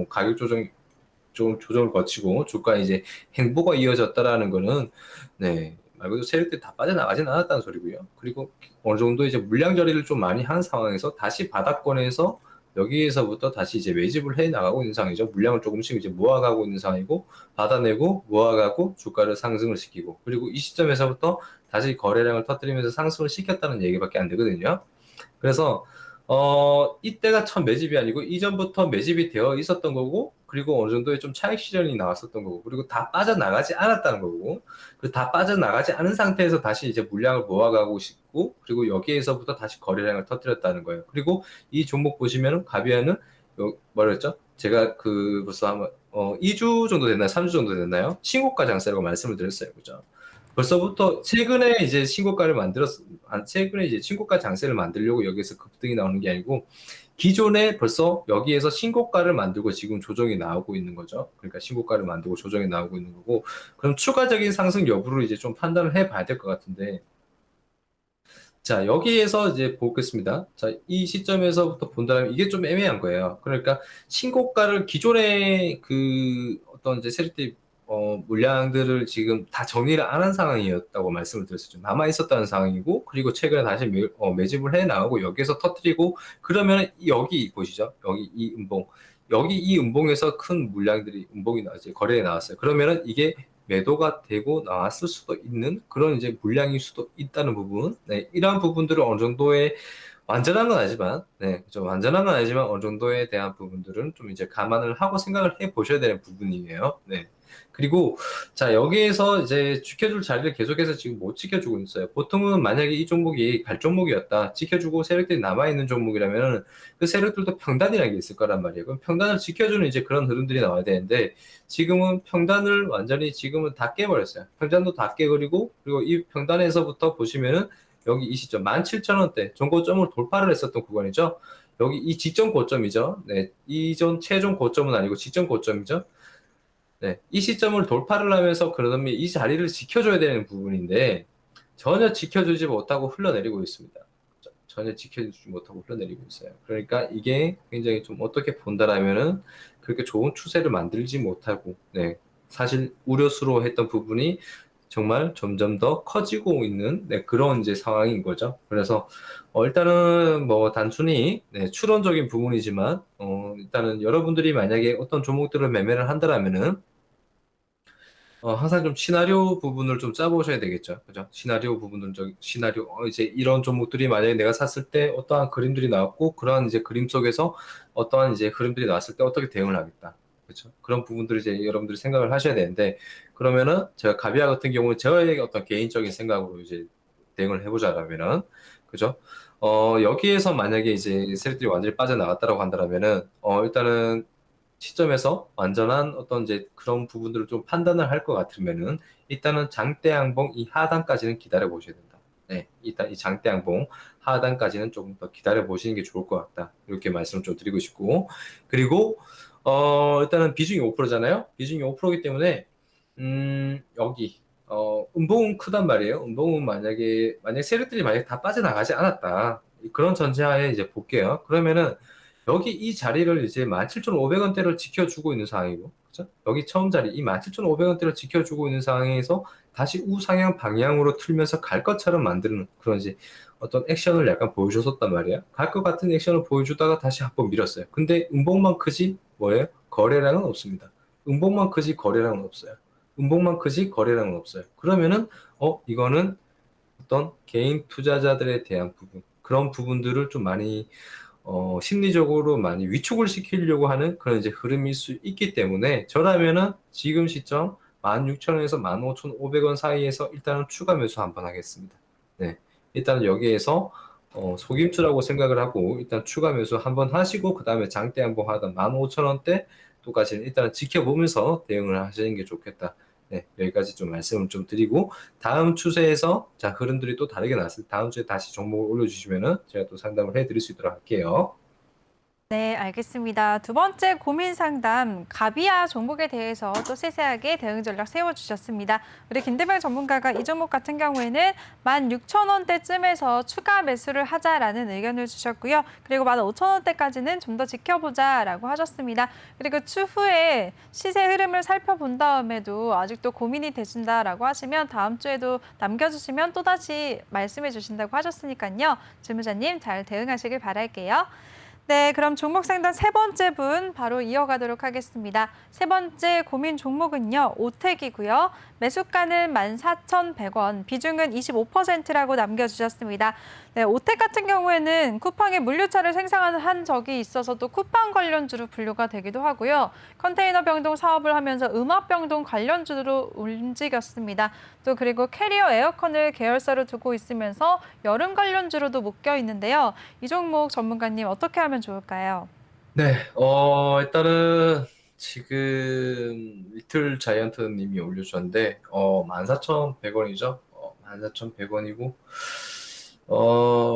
가격 조정을 거치고 주가 이제 행보가 이어졌다라는 거는 네. 말 그대로 세력들이 다 빠져나가진 않았다는 소리고요. 그리고 어느 정도 이제 물량 처리를 좀 많이 한 상황에서 다시 바닥권에서 여기에서부터 다시 이제 매집을 해 나가고 있는 상황이죠. 물량을 조금씩 이제 모아가고 있는 상황이고 받아내고 모아가고 주가를 상승을 시키고 그리고 이 시점에서부터 다시 거래량을 터뜨리면서 상승을 시켰다는 얘기밖에 안 되거든요. 그래서 이때가 첫 매집이 아니고 이전부터 매집이 되어 있었던 거고 그리고 어느 정도의 좀 차익 실현이 나왔었던 거고 그리고 다 빠져나가지 않았다는 거고 그리고 다 빠져나가지 않은 상태에서 다시 이제 물량을 모아가고 싶고 그리고 여기에서부터 다시 거래량을 터뜨렸다는 거예요. 그리고 이 종목 보시면은 가비아는 뭐라 했죠? 제가 그 벌써 한번 2주 정도 됐나요? 3주 정도 됐나요? 신고가 장세라고 말씀을 드렸어요. 그죠? 벌써부터 최근에 이제 최근에 이제 신고가 장세를 만들려고 여기에서 급등이 나오는 게 아니고, 기존에 벌써 여기에서 신고가를 만들고 지금 조정이 나오고 있는 거죠. 그러니까 신고가를 만들고 조정이 나오고 있는 거고, 그럼 추가적인 상승 여부를 이제 좀 판단을 해 봐야 될 것 같은데, 자, 여기에서 이제 보겠습니다. 자, 이 시점에서부터 본다면 이게 좀 애매한 거예요. 그러니까 신고가를 기존의 그 어떤 이제 세력들이 물량들을 지금 다 정리를 안 한 상황이었다고 말씀을 드렸었죠. 남아 있었다는 상황이고, 그리고 최근에 다시 매집을 해 나가고 여기에서 터뜨리고, 그러면 여기 보시죠. 여기 이 음봉. 여기 이 음봉에서 큰 물량들이 음봉이 나왔어요. 거래에 나왔어요. 그러면은 이게 매도가 되고 나왔을 수도 있는 그런 이제 물량일 수도 있다는 부분, 네, 이러한 부분들을 어느 정도의 완전한 건 아니지만, 네, 좀 완전한 건 아니지만 어느 정도에 대한 부분들은 좀 이제 감안을 하고 생각을 해 보셔야 되는 부분이에요. 네. 그리고 자 여기에서 이제 지켜줄 자리를 계속해서 지금 못 지켜주고 있어요. 보통은 만약에 이 종목이 갈 종목이었다, 지켜주고 세력들이 남아 있는 종목이라면 그 세력들도 평단이라는 게 있을 거란 말이에요. 그럼 평단을 지켜주는 이제 그런 흐름들이 나와야 되는데 지금은 평단을 완전히 지금은 다 깨버렸어요. 평단도 다 깨버리고 그리고 이 평단에서부터 보시면은 여기 이 시점 17,000원대 종고점을 돌파를 했었던 구간이죠. 여기 이 직전 고점이죠. 네, 이전 최종 고점은 아니고 직전 고점이죠. 네, 이 시점을 돌파를 하면서 그러면 이 자리를 지켜줘야 되는 부분인데 전혀 지켜주지 못하고 흘러내리고 있습니다. 전혀 지켜주지 못하고 흘러내리고 있어요. 그러니까 이게 굉장히 좀 어떻게 본다라면은 그렇게 좋은 추세를 만들지 못하고, 네, 사실 우려스러워 했던 부분이 정말 점점 더 커지고 있는 그런 이제 상황인 거죠. 그래서 일단은 뭐 단순히 추론적인 부분이지만 일단은 여러분들이 만약에 어떤 종목들을 매매를 한다라면은 항상 좀 시나리오 부분을 좀 짜보셔야 되겠죠. 그죠? 시나리오 부분은 시나리오, 이제 이런 종목들이 만약에 내가 샀을 때 어떠한 그림들이 나왔고, 그러한 이제 그림 속에서 어떠한 이제 흐름들이 나왔을 때 어떻게 대응을 하겠다. 그렇죠? 그런 부분들을 이제 여러분들이 생각을 하셔야 되는데, 그러면은 제가 가비아 같은 경우는 저의 어떤 개인적인 생각으로 이제 대응을 해보자라면은, 그죠? 여기에서 만약에 이제 세력들이 완전히 빠져나갔다라고 한다면은, 일단은 시점에서 완전한 어떤 이제 그런 부분들을 좀 판단을 할 것 같으면은 일단은 장대 양봉 이 하단까지는 기다려 보셔야 된다. 네, 일단 이 장대 양봉 하단까지는 조금 더 기다려 보시는 게 좋을 것 같다. 이렇게 말씀을 좀 드리고 싶고 그리고 일단은 비중이 5%잖아요. 비중이 5%이기 때문에 여기 음봉은 크단 말이에요. 음봉은 만약에 세력들이 만약에 다 빠져나가지 않았다. 그런 전제하에 이제 볼게요. 그러면은 여기 이 자리를 이제 17,500원대를 지켜주고 있는 상황이고, 그죠? 여기 처음 자리, 이 17,500원대를 지켜주고 있는 상황에서 다시 우상향 방향으로 틀면서 갈 것처럼 만드는 그런 이제 어떤 액션을 약간 보여줬었단 말이야. 갈 것 같은 액션을 보여주다가 다시 한번 밀었어요. 근데 음봉만 크지, 뭐예요? 거래량은 없습니다. 음봉만 크지, 거래량은 없어요. 음봉만 크지, 거래량은 없어요. 그러면은, 이거는 어떤 개인 투자자들에 대한 부분, 그런 부분들을 좀 많이 심리적으로 많이 위축을 시키려고 하는 그런 이제 흐름일 수 있기 때문에 저라면은 지금 시점 16,000원에서 15,500원 사이에서 일단은 추가 매수 한번 하겠습니다. 네. 일단 여기에서 속임수라고 생각을 하고 일단 추가 매수 한번 하시고 그 다음에 장대 한번 하던 15,000원대 또까지는 일단은 지켜보면서 대응을 하시는 게 좋겠다. 네, 여기까지 좀 말씀을 좀 드리고 다음 추세에서 자 흐름들이 또 다르게 나왔을 때 다음 주에 다시 종목을 올려주시면은 제가 또 상담을 해드릴 수 있도록 할게요. 네, 알겠습니다. 두 번째 고민 상담, 가비아 종목에 대해서 또 세세하게 대응 전략 세워주셨습니다. 우리 김대명 전문가가 이 종목 같은 경우에는 16,000원대쯤에서 추가 매수를 하자라는 의견을 주셨고요. 그리고 15,000원대까지는 좀 더 지켜보자라고 하셨습니다. 그리고 추후에 시세 흐름을 살펴본 다음에도 아직도 고민이 되신다라고 하시면 다음 주에도 남겨주시면 또다시 말씀해 주신다고 하셨으니까요. 주무자님 잘 대응하시길 바랄게요. 네, 그럼 종목 상담 세 번째 분 바로 이어가도록 하겠습니다. 세 번째 고민 종목은요, 오텍이고요. 매수가는 14,100원, 비중은 25%라고 남겨주셨습니다. 네, 오텍 같은 경우에는 쿠팡의 물류차를 생산한 적이 있어서 또 쿠팡 관련주로 분류가 되기도 하고요. 컨테이너 병동 사업을 하면서 음압 병동 관련주로 움직였습니다. 또 그리고 캐리어 에어컨을 계열사로 두고 있으면서 여름 관련주로도 묶여 있는데요. 이 종목 전문가님 어떻게 하면 좋을까요? 네, 일단은 지금 리틀 자이언트 님이 올려주셨는데, 14,100원이죠? 14,100원이고,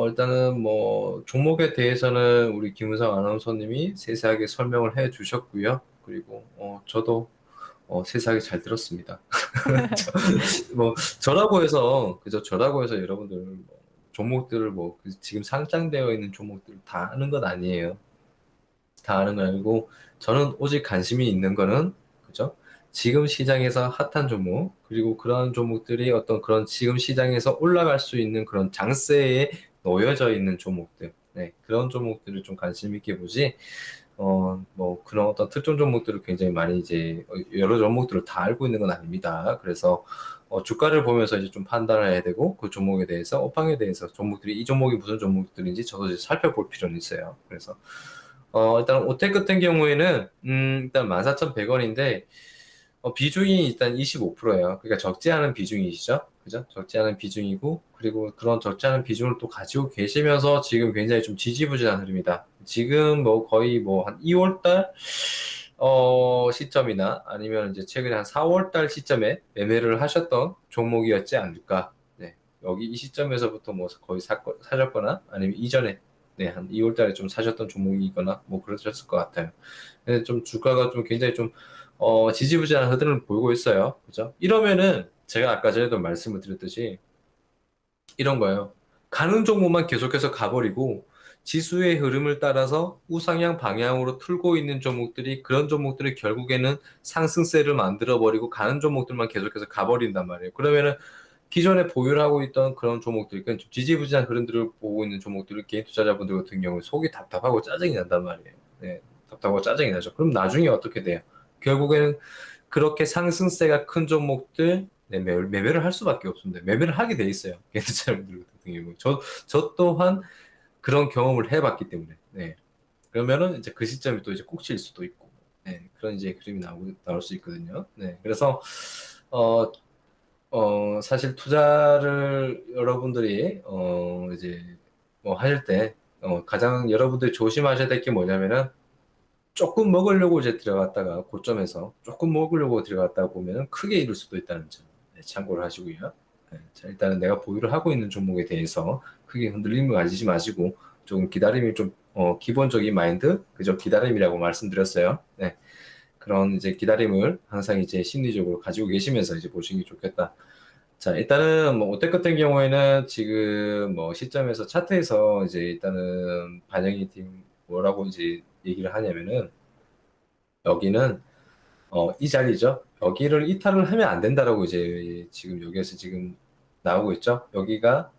일단은 뭐, 종목에 대해서는 우리 김은성 아나운서님이 세세하게 설명을 해 주셨고요. 그리고, 저도, 세세하게 잘 들었습니다. 뭐, 저라고 해서, 그저 저라고 해서 여러분들, 뭐, 종목들을 뭐, 지금 상장되어 있는 종목들을 다 아는 건 아니에요. 다 아는 건 아니고 저는 오직 관심이 있는 거는 그죠? 지금 시장에서 핫한 종목 그리고 그런 종목들이 어떤 그런 지금 시장에서 올라갈 수 있는 그런 장세에 놓여져 있는 종목들 그런 종목들을 좀 관심 있게 보지 뭐 그런 어떤 특정 종목들을 굉장히 많이 이제 여러 종목들을 다 알고 있는 건 아닙니다. 그래서 주가를 보면서 이제 좀 판단을 해야 되고 그 종목에 대해서 업황에 대해서 종목들이 이 종목이 무슨 종목들인지 저도 이제 살펴볼 필요는 있어요. 그래서 일단 오텍 같은 경우에는 일단 14,100원인데 비중이 일단 25%예요. 그러니까 적지 않은 비중이시죠. 그죠? 적지 않은 비중이고 그리고 그런 적지 않은 비중을 또 가지고 계시면서 지금 굉장히 좀 지지부진한 흐름이다. 지금 뭐 거의 뭐 한 2월 달 시점이나 아니면 이제 최근에 한 4월 달 시점에 매매를 하셨던 종목이었지 않을까. 네. 여기 이 시점에서부터 뭐 거의 사셨거나 아니면 이전에 한 2월 달에 좀 사셨던 종목이거나 뭐 그러셨을 것 같아요. 근데 좀 주가가 좀 굉장히 좀 지지부진한 흐름을 보이고 있어요. 그죠? 이러면은 제가 아까 전에도 말씀을 드렸듯이 이런 거예요. 가는 종목만 계속해서 가버리고 지수의 흐름을 따라서 우상향 방향으로 틀고 있는 종목들이 그런 종목들이 결국에는 상승세를 만들어 버리고 가는 종목들만 계속해서 가버린단 말이에요. 그러면은 기존에 보유를 하고 있던 그런 종목들, 그러니까 좀 지지부진한 흐름들을 보고 있는 종목들을 개인 투자자분들 같은 경우에 속이 답답하고 짜증이 난단 말이에요. 네, 답답하고 짜증이 나죠. 그럼 나중에 어떻게 돼요? 결국에는 그렇게 상승세가 큰 종목들 네, 매매를 할 수밖에 없습니다. 매매를 하게 돼 있어요. 개인 투자자분들 같은 경우에. 저 또한 그런 경험을 해봤기 때문에. 네. 그러면은 이제 그 시점이 또 이제 꼭지일 수도 있고, 네. 그런 이제 그림이 나올 수 있거든요. 네. 그래서, 어, 사실 투자를 여러분들이, 이제 뭐 하실 때, 가장 여러분들이 조심하셔야 될 게 뭐냐면은 조금 먹으려고 이제 들어갔다가 고점에서 조금 먹으려고 들어갔다가 보면은 크게 잃을 수도 있다는 점. 네, 참고를 하시고요. 네, 자, 일단은 내가 보유를 하고 있는 종목에 대해서 크게 흔들림을 가지지 마시고 조금 기다림이 좀 기본적인 마인드 그저 기다림이라고 말씀드렸어요. 네, 그런 이제 기다림을 항상 이제 심리적으로 가지고 계시면서 이제 보시는 게 좋겠다. 자, 일단은 뭐 오텍 같은 경우에는 지금 뭐 시점에서 차트에서 이제 일단은 반영이 된 뭐라고 이제 얘기를 하냐면은 여기는 이 자리죠. 여기를 이탈을 하면 안 된다라고 이제 지금 여기에서 지금 나오고 있죠. 여기가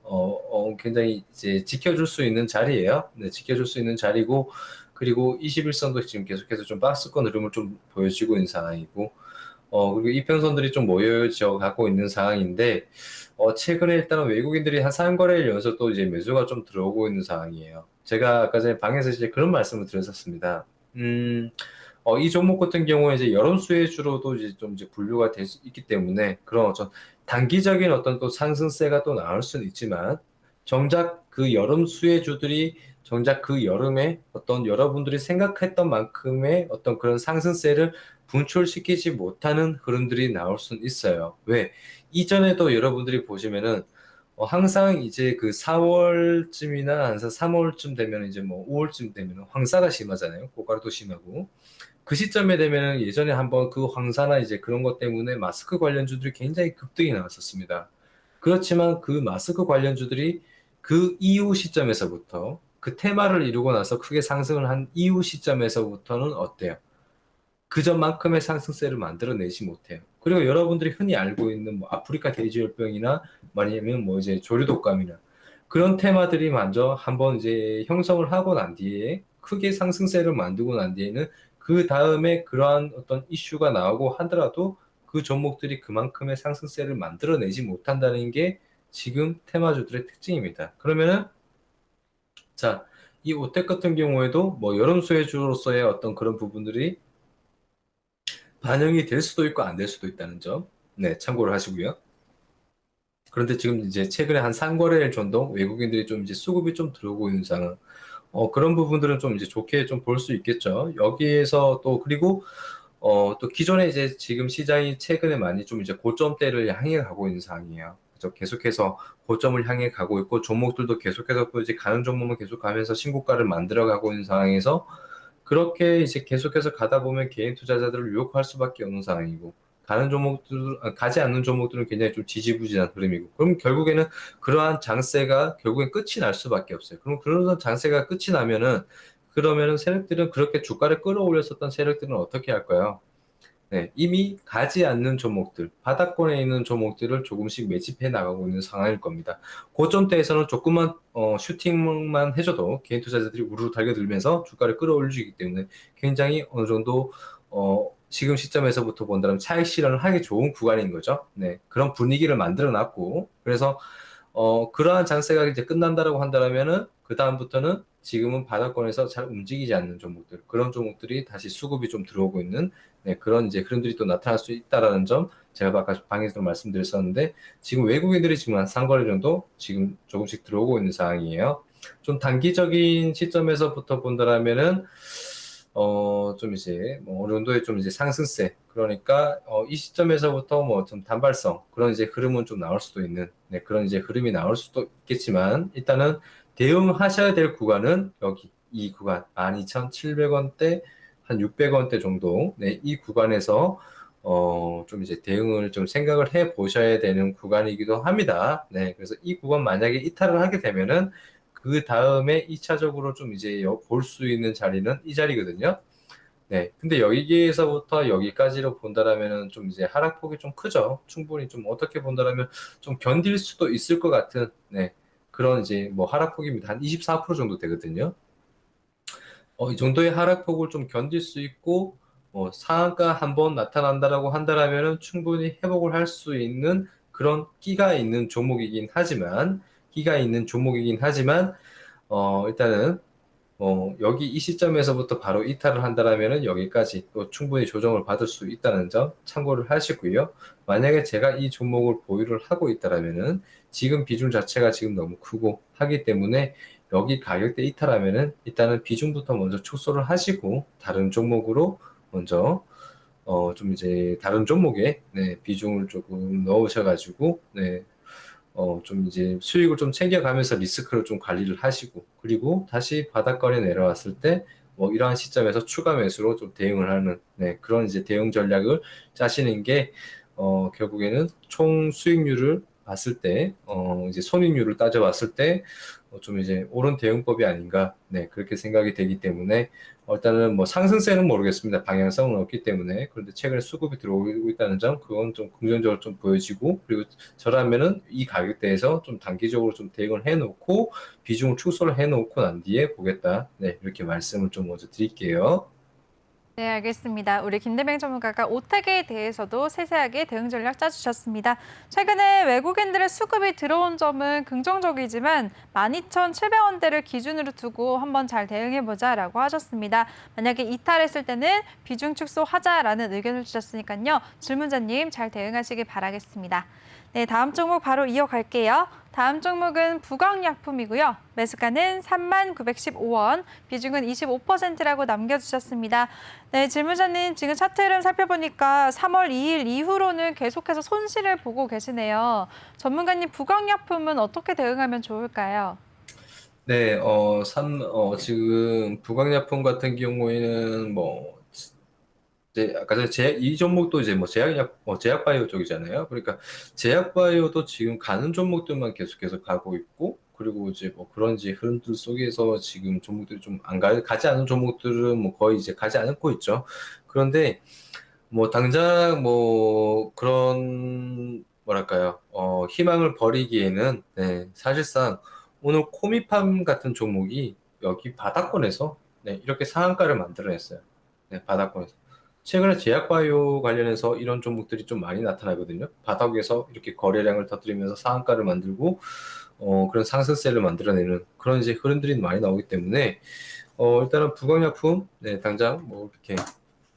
굉장히 이제 지켜줄 수 있는 자리예요. 네, 지켜줄 수 있는 자리고 그리고 21선도 지금 계속해서 좀 박스권 흐름을 좀 보여주고 있는 상황이고 그리고 이평선들이 좀 모여져 갖고 있는 상황인데 최근에 일단은 외국인들이 한 3거래일 연속 또 이제 매수가 좀 들어오고 있는 상황이에요. 제가 아까 전에 방에서 이제 그런 말씀을 드렸었습니다. 이 종목 같은 경우에 이제 여름 수혜주로도 이제 좀 이제 분류가 될 수 있기 때문에 그런 어떤 단기적인 어떤 또 상승세가 또 나올 수는 있지만 정작 그 여름 수혜주들이 정작 그 여름에 어떤 여러분들이 생각했던 만큼의 어떤 그런 상승세를 분출시키지 못하는 흐름들이 나올 수는 있어요. 왜? 이전에도 여러분들이 보시면은 항상 이제 그 4월쯤이나 항상 3월쯤 되면 이제 뭐 5월쯤 되면 황사가 심하잖아요. 고가루도 심하고. 그 시점에 되면 예전에 한번 그 황사나 이제 그런 것 때문에 마스크 관련주들이 굉장히 급등이 나왔었습니다. 그렇지만 그 마스크 관련주들이 그 이후 시점에서부터 그 테마를 이루고 나서 크게 상승을 한 이후 시점에서부터는 어때요? 그 전만큼의 상승세를 만들어내지 못해요. 그리고 여러분들이 흔히 알고 있는 뭐 아프리카 돼지열병이나 아니면 뭐 이제 조류독감이나 그런 테마들이 먼저 한번 이제 형성을 하고 난 뒤에 크게 상승세를 만들고 난 뒤에는 그 다음에 그러한 어떤 이슈가 나오고 하더라도 그 종목들이 그만큼의 상승세를 만들어내지 못한다는 게 지금 테마주들의 특징입니다. 그러면은 자, 이 오텍 같은 경우에도 뭐 여름 수혜주로서의 어떤 그런 부분들이 반영이 될 수도 있고 안 될 수도 있다는 점, 네, 참고를 하시고요. 그런데 지금 이제 최근에 한 3거래일 정도 외국인들이 좀 이제 수급이 좀 들어오고 있는 상황, 그런 부분들은 좀 이제 좋게 좀 볼 수 있겠죠. 여기에서 또 그리고 또 기존에 이제 지금 시장이 최근에 많이 좀 이제 고점대를 향해 가고 있는 상황이에요. 그래서 계속해서 고점을 향해 가고 있고 종목들도 계속해서 또 이제 가는 종목만 계속 가면서 신고가를 만들어 가고 있는 상황에서 그렇게 이제 계속해서 가다 보면 개인 투자자들을 유혹할 수밖에 없는 상황이고 가는 종목들 가지 않는 종목들은 굉장히 좀 지지부진한 흐름이고 그럼 결국에는 그러한 장세가 결국엔 끝이 날 수밖에 없어요. 그럼 그런 장세가 끝이 나면은 그러면은 세력들은 그렇게 주가를 끌어올렸었던 세력들은 어떻게 할까요? 네, 이미 가지 않는 종목들, 바닥권에 있는 종목들을 조금씩 매집해 나가고 있는 상황일 겁니다. 고점대에서는 조금만 슈팅만 해줘도 개인 투자자들이 우르르 달겨들면서 주가를 끌어올리기 때문에 굉장히 어느 정도 지금 시점에서부터 본다면 차익 실현을 하기 좋은 구간인 거죠. 네, 그런 분위기를 만들어 놨고 그래서 그러한 장세가 이제 끝난다라고 한다면은 그 다음부터는 지금은 바닥권에서 잘 움직이지 않는 종목들 그런 종목들이 다시 수급이 좀 들어오고 있는 네, 그런 이제 흐름들이 또 나타날 수 있다라는 점 제가 아까 방에서 말씀드렸었는데 지금 외국인들이 지금 한 3거래 정도 지금 조금씩 들어오고 있는 상황이에요. 좀 단기적인 시점에서부터 본다라면은 좀 이제 뭐 어느 정도의 좀 이제 상승세 그러니까 이 시점에서부터 뭐 좀 단발성 그런 이제 흐름은 좀 나올 수도 있는 네, 그런 이제 흐름이 나올 수도 있겠지만 일단은 대응하셔야 될 구간은 여기 이 구간 12,700원대 한 600원대 정도 네, 이 구간에서 좀 이제 대응을 좀 생각을 해 보셔야 되는 구간이기도 합니다. 네, 그래서 이 구간 만약에 이탈을 하게 되면은 그 다음에 2차적으로 좀 이제 볼 수 있는 자리는 이 자리거든요. 네. 근데 여기에서부터 여기까지로 본다라면은 좀 이제 하락폭이 좀 크죠. 충분히 좀 어떻게 본다라면 좀 견딜 수도 있을 것 같은, 네. 그런 이제 뭐 하락폭입니다. 한 24% 정도 되거든요. 이 정도의 하락폭을 좀 견딜 수 있고, 상한가 한번 나타난다라고 한다라면은 충분히 회복을 할 수 있는 그런 끼가 있는 종목이긴 하지만, 일단은 여기 이 시점에서부터 바로 이탈을 한다라면은 여기까지 또 충분히 조정을 받을 수 있다는 점 참고를 하시고요. 만약에 제가 이 종목을 보유를 하고 있다라면은 지금 비중 자체가 지금 너무 크고 하기 때문에 여기 가격대 이탈하면은 일단은 비중부터 먼저 축소를 하시고 다른 종목으로 먼저 좀 이제 다른 종목에 네, 비중을 조금 넣으셔가지고 네, 좀 이제 수익을 좀 챙겨가면서 리스크를 좀 관리를 하시고, 그리고 다시 바닥권에 내려왔을 때, 뭐 이러한 시점에서 추가 매수로 좀 대응을 하는, 네, 그런 이제 대응 전략을 짜시는 게, 결국에는 총 수익률을 봤을 때, 이제 손익률을 따져봤을 때, 좀 이제 옳은 대응법이 아닌가, 네, 그렇게 생각이 되기 때문에, 일단은 뭐 상승세는 모르겠습니다. 방향성은 없기 때문에. 그런데 최근에 수급이 들어오고 있다는 점, 그건 좀 긍정적으로 좀 보여지고, 그리고 저라면은 이 가격대에서 좀 단기적으로 좀 대응을 해놓고, 비중을 축소를 해놓고 난 뒤에 보겠다. 네, 이렇게 말씀을 좀 먼저 드릴게요. 네, 알겠습니다. 우리 김대명 전문가가 오탁에 대해서도 세세하게 대응 전략 짜주셨습니다. 최근에 외국인들의 수급이 들어온 점은 긍정적이지만 12,700원대를 기준으로 두고 한번 잘 대응해보자라고 하셨습니다. 만약에 이탈했을 때는 비중 축소하자라는 의견을 주셨으니까요. 질문자님 잘 대응하시길 바라겠습니다. 네, 다음 종목 바로 이어갈게요. 다음 종목은 부광약품이고요. 매수가는 39,915원, 비중은 25%라고 남겨주셨습니다. 네, 질문자님 지금 차트 흐름 살펴보니까 3월 2일 이후로는 계속해서 손실을 보고 계시네요. 전문가님 부광약품은 어떻게 대응하면 좋을까요? 네, 지금 부강약품 같은 경우에는 뭐, 이제 아까 전에 이 종목도 이제 뭐 제약바이오 쪽이잖아요. 그러니까 제약바이오도 지금 가는 종목들만 계속해서 가고 있고, 그리고 이제 뭐 그런 이제 흐름들 속에서 지금 종목들이 좀 안 가지 않은 종목들은 뭐 거의 이제 가지 않고 있죠. 그런데 뭐 당장 뭐 그런 뭐랄까요, 희망을 버리기에는 네, 사실상 오늘 코미팜 같은 종목이 여기 바닥권에서 네, 이렇게 상한가를 만들어냈어요. 네, 바닥권에서. 최근에 제약바이오 관련해서 이런 종목들이 좀 많이 나타나거든요. 바닥에서 이렇게 거래량을 터뜨리면서 상한가를 만들고, 그런 상승세를 만들어내는 그런 이제 흐름들이 많이 나오기 때문에, 일단은 부강약품, 네, 당장 뭐 이렇게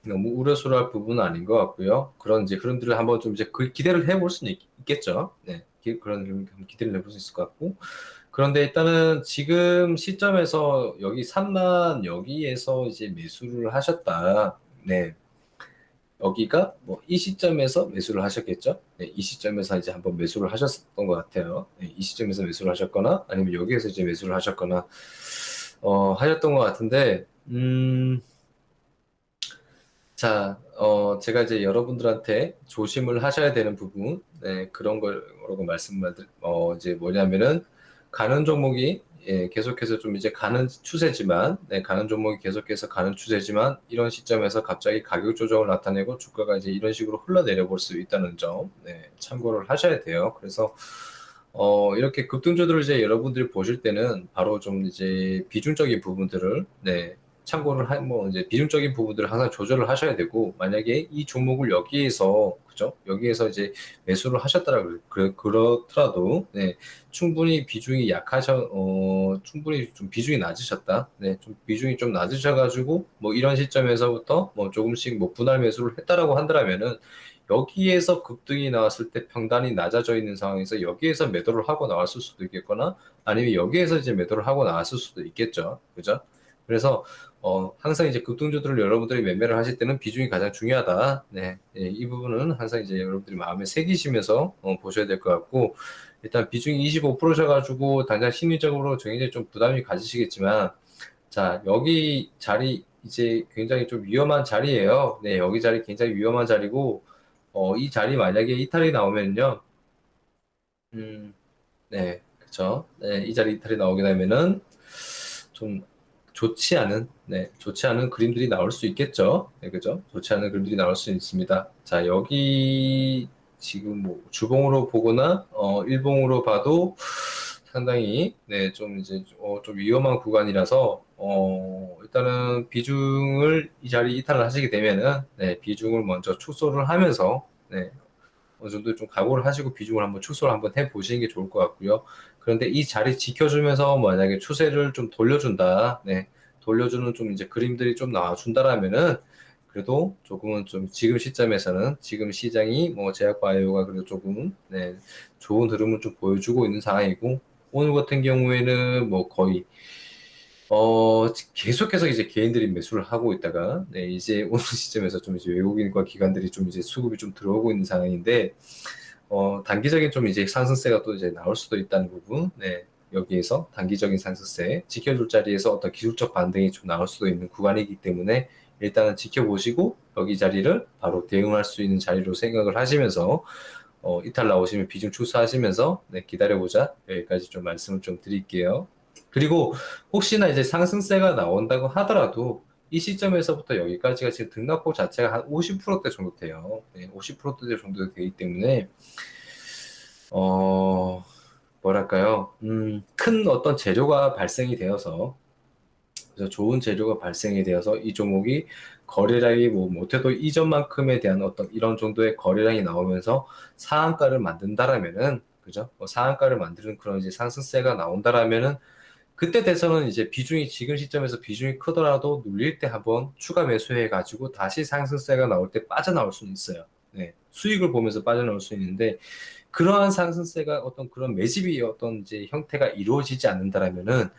너무 우려스러울 부분은 아닌 것 같고요. 그런 이제 흐름들을 한번 좀 이제 기대를 해볼 수는 있겠죠. 네, 그런 기대를 해볼 수 있을 것 같고. 그런데 일단은 지금 시점에서 여기 3만 여기에서 이제 매수를 하셨다. 네. 여기가 뭐 이 시점에서 매수를 하셨겠죠? 네, 이 시점에서 이제 한번 매수를 하셨던 것 같아요. 네, 이 시점에서 매수를 하셨거나 아니면 여기에서 이제 매수를 하셨거나 하셨던 것 같은데, 자, 제가 이제 여러분들한테 조심을 하셔야 되는 부분, 네, 그런 거라고 이제 뭐냐면은, 가는 종목이, 예, 계속해서 좀 이제 가는 추세지만, 네, 가는 종목이 계속해서 가는 추세지만, 이런 시점에서 갑자기 가격 조정을 나타내고 주가가 이제 이런 식으로 흘러내려 볼 수 있다는 점, 네, 참고를 하셔야 돼요. 그래서, 이렇게 급등주들을 이제 여러분들이 보실 때는 바로 좀 이제 비중적인 부분들을, 네, 뭐 이제 비중적인 부분들을 항상 조절을 하셔야 되고, 만약에 이 종목을 여기에서 그죠? 여기에서 이제 매수를 하셨더라 그렇더라도 네, 충분히 좀 비중이 낮으셨다. 네, 좀 비중이 좀 낮으셔가지고 뭐 이런 시점에서부터 뭐 조금씩 뭐 분할 매수를 했다라고 한다면은 여기에서 급등이 나왔을 때 평단이 낮아져 있는 상황에서 여기에서 매도를 하고 나왔을 수도 있겠거나 아니면 여기에서 이제 매도를 하고 나왔을 수도 있겠죠. 그죠? 그래서 항상 이제 급등주들을 여러분들이 매매를 하실 때는 비중이 가장 중요하다. 네, 예, 이 부분은 항상 이제 여러분들이 마음에 새기시면서 보셔야 될 것 같고, 일단 비중이 25%셔가지고 당장 심리적으로 굉장히 좀 부담이 가지시겠지만, 자, 여기 자리 이제 굉장히 좀 위험한 자리예요. 네, 여기 자리 굉장히 위험한 자리고, 이 자리 만약에 이탈이 나오면요, 음, 네. 그렇죠? 네, 이 자리 이탈이 나오게 되면은 좀 좋지 않은 그림들이 나올 수 있겠죠. 네, 그죠? 좋지 않은 그림들이 나올 수 있습니다. 자, 여기 지금 뭐 주봉으로 보거나 일봉으로 봐도 상당히 네, 좀 이제 좀 위험한 구간이라서 일단은 비중을 이 자리 이탈을 하시게 되면은 네, 비중을 먼저 축소를 하면서 네, 어느 정도 좀 각오를 하시고 비중을 한번 축소를 한번 해 보시는 게 좋을 것 같고요. 그런데 이 자리 지켜주면서 만약에 추세를 좀 돌려준다, 네, 돌려주는 좀 이제 그림들이 좀 나와준다라면은 그래도 조금은 좀 지금 시점에서는 지금 시장이 뭐 제약바이오가 그래도 조금 네, 좋은 흐름을 좀 보여주고 있는 상황이고 오늘 같은 경우에는 뭐 거의 계속해서 이제 개인들이 매수를 하고 있다가, 네, 이제 오늘 시점에서 좀 이제 외국인과 기관들이 좀 이제 수급이 좀 들어오고 있는 상황인데, 단기적인 좀 이제 상승세가 또 이제 나올 수도 있다는 부분, 네, 여기에서 단기적인 상승세, 지켜줄 자리에서 어떤 기술적 반등이 좀 나올 수도 있는 구간이기 때문에, 일단은 지켜보시고, 여기 자리를 바로 대응할 수 있는 자리로 생각을 하시면서, 이탈 나오시면 비중 축소하시면서, 네, 기다려보자. 여기까지 좀 말씀을 좀 드릴게요. 그리고 혹시나 이제 상승세가 나온다고 하더라도 이 시점에서부터 여기까지가 지금 등락폭 자체가 한 50%대 정도 돼요. 네, 50%대 정도 되기 때문에 어 뭐랄까요? 큰 어떤 재료가 발생이 되어서 그래서 좋은 재료가 발생이 되어서 이 종목이 거래량이 뭐 못해도 이전만큼에 대한 어떤 이런 정도의 거래량이 나오면서 상한가를 만든다라면은 그죠? 상한가를 만드는 그런 이제 상승세가 나온다라면은 그때 돼서는 이제 비중이 지금 시점에서 비중이 크더라도 눌릴 때 한번 추가 매수해 가지고 다시 상승세가 나올 때 빠져나올 수는 있어요. 네. 수익을 보면서 빠져나올 수 있는데 그러한 상승세가 어떤 그런 매집이 어떤 이제 형태가 이루어지지 않는다라면은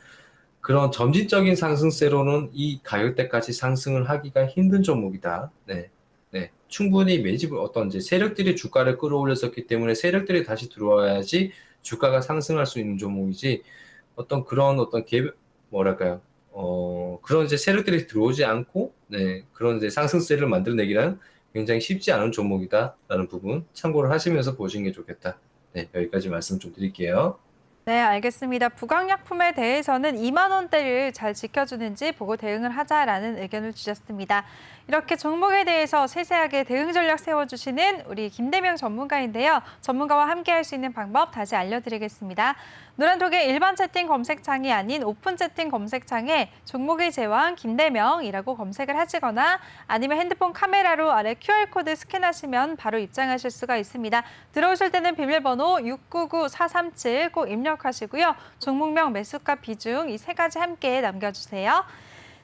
그런 점진적인 상승세로는 이 가격대까지 상승을 하기가 힘든 종목이다. 네. 네. 충분히 매집을 어떤 이제 세력들이 주가를 끌어올렸었기 때문에 세력들이 다시 들어와야지 주가가 상승할 수 있는 종목이지 어떤 그런 어떤 뭐랄까요? 그런 이제 세력들이 들어오지 않고, 네, 그런 이제 상승세를 만들어내기는 굉장히 쉽지 않은 종목이다라는 부분 참고를 하시면서 보시는 게 좋겠다. 네, 여기까지 말씀 좀 드릴게요. 네, 알겠습니다. 부강약품에 대해서는 2만 원대를 잘 지켜주는지 보고 대응을 하자라는 의견을 주셨습니다. 이렇게 종목에 대해서 세세하게 대응 전략 세워주시는 우리 김대명 전문가인데요. 전문가와 함께 할 수 있는 방법 다시 알려드리겠습니다. 노란톡의 일반 채팅 검색창이 아닌 오픈 채팅 검색창에 종목의 제왕 김대명이라고 검색을 하시거나 아니면 핸드폰 카메라로 아래 QR코드 스캔하시면 바로 입장하실 수가 있습니다. 들어오실 때는 비밀번호 699-437 꼭 입력하시고요. 종목명, 매수가, 비중 이 세 가지 함께 남겨주세요.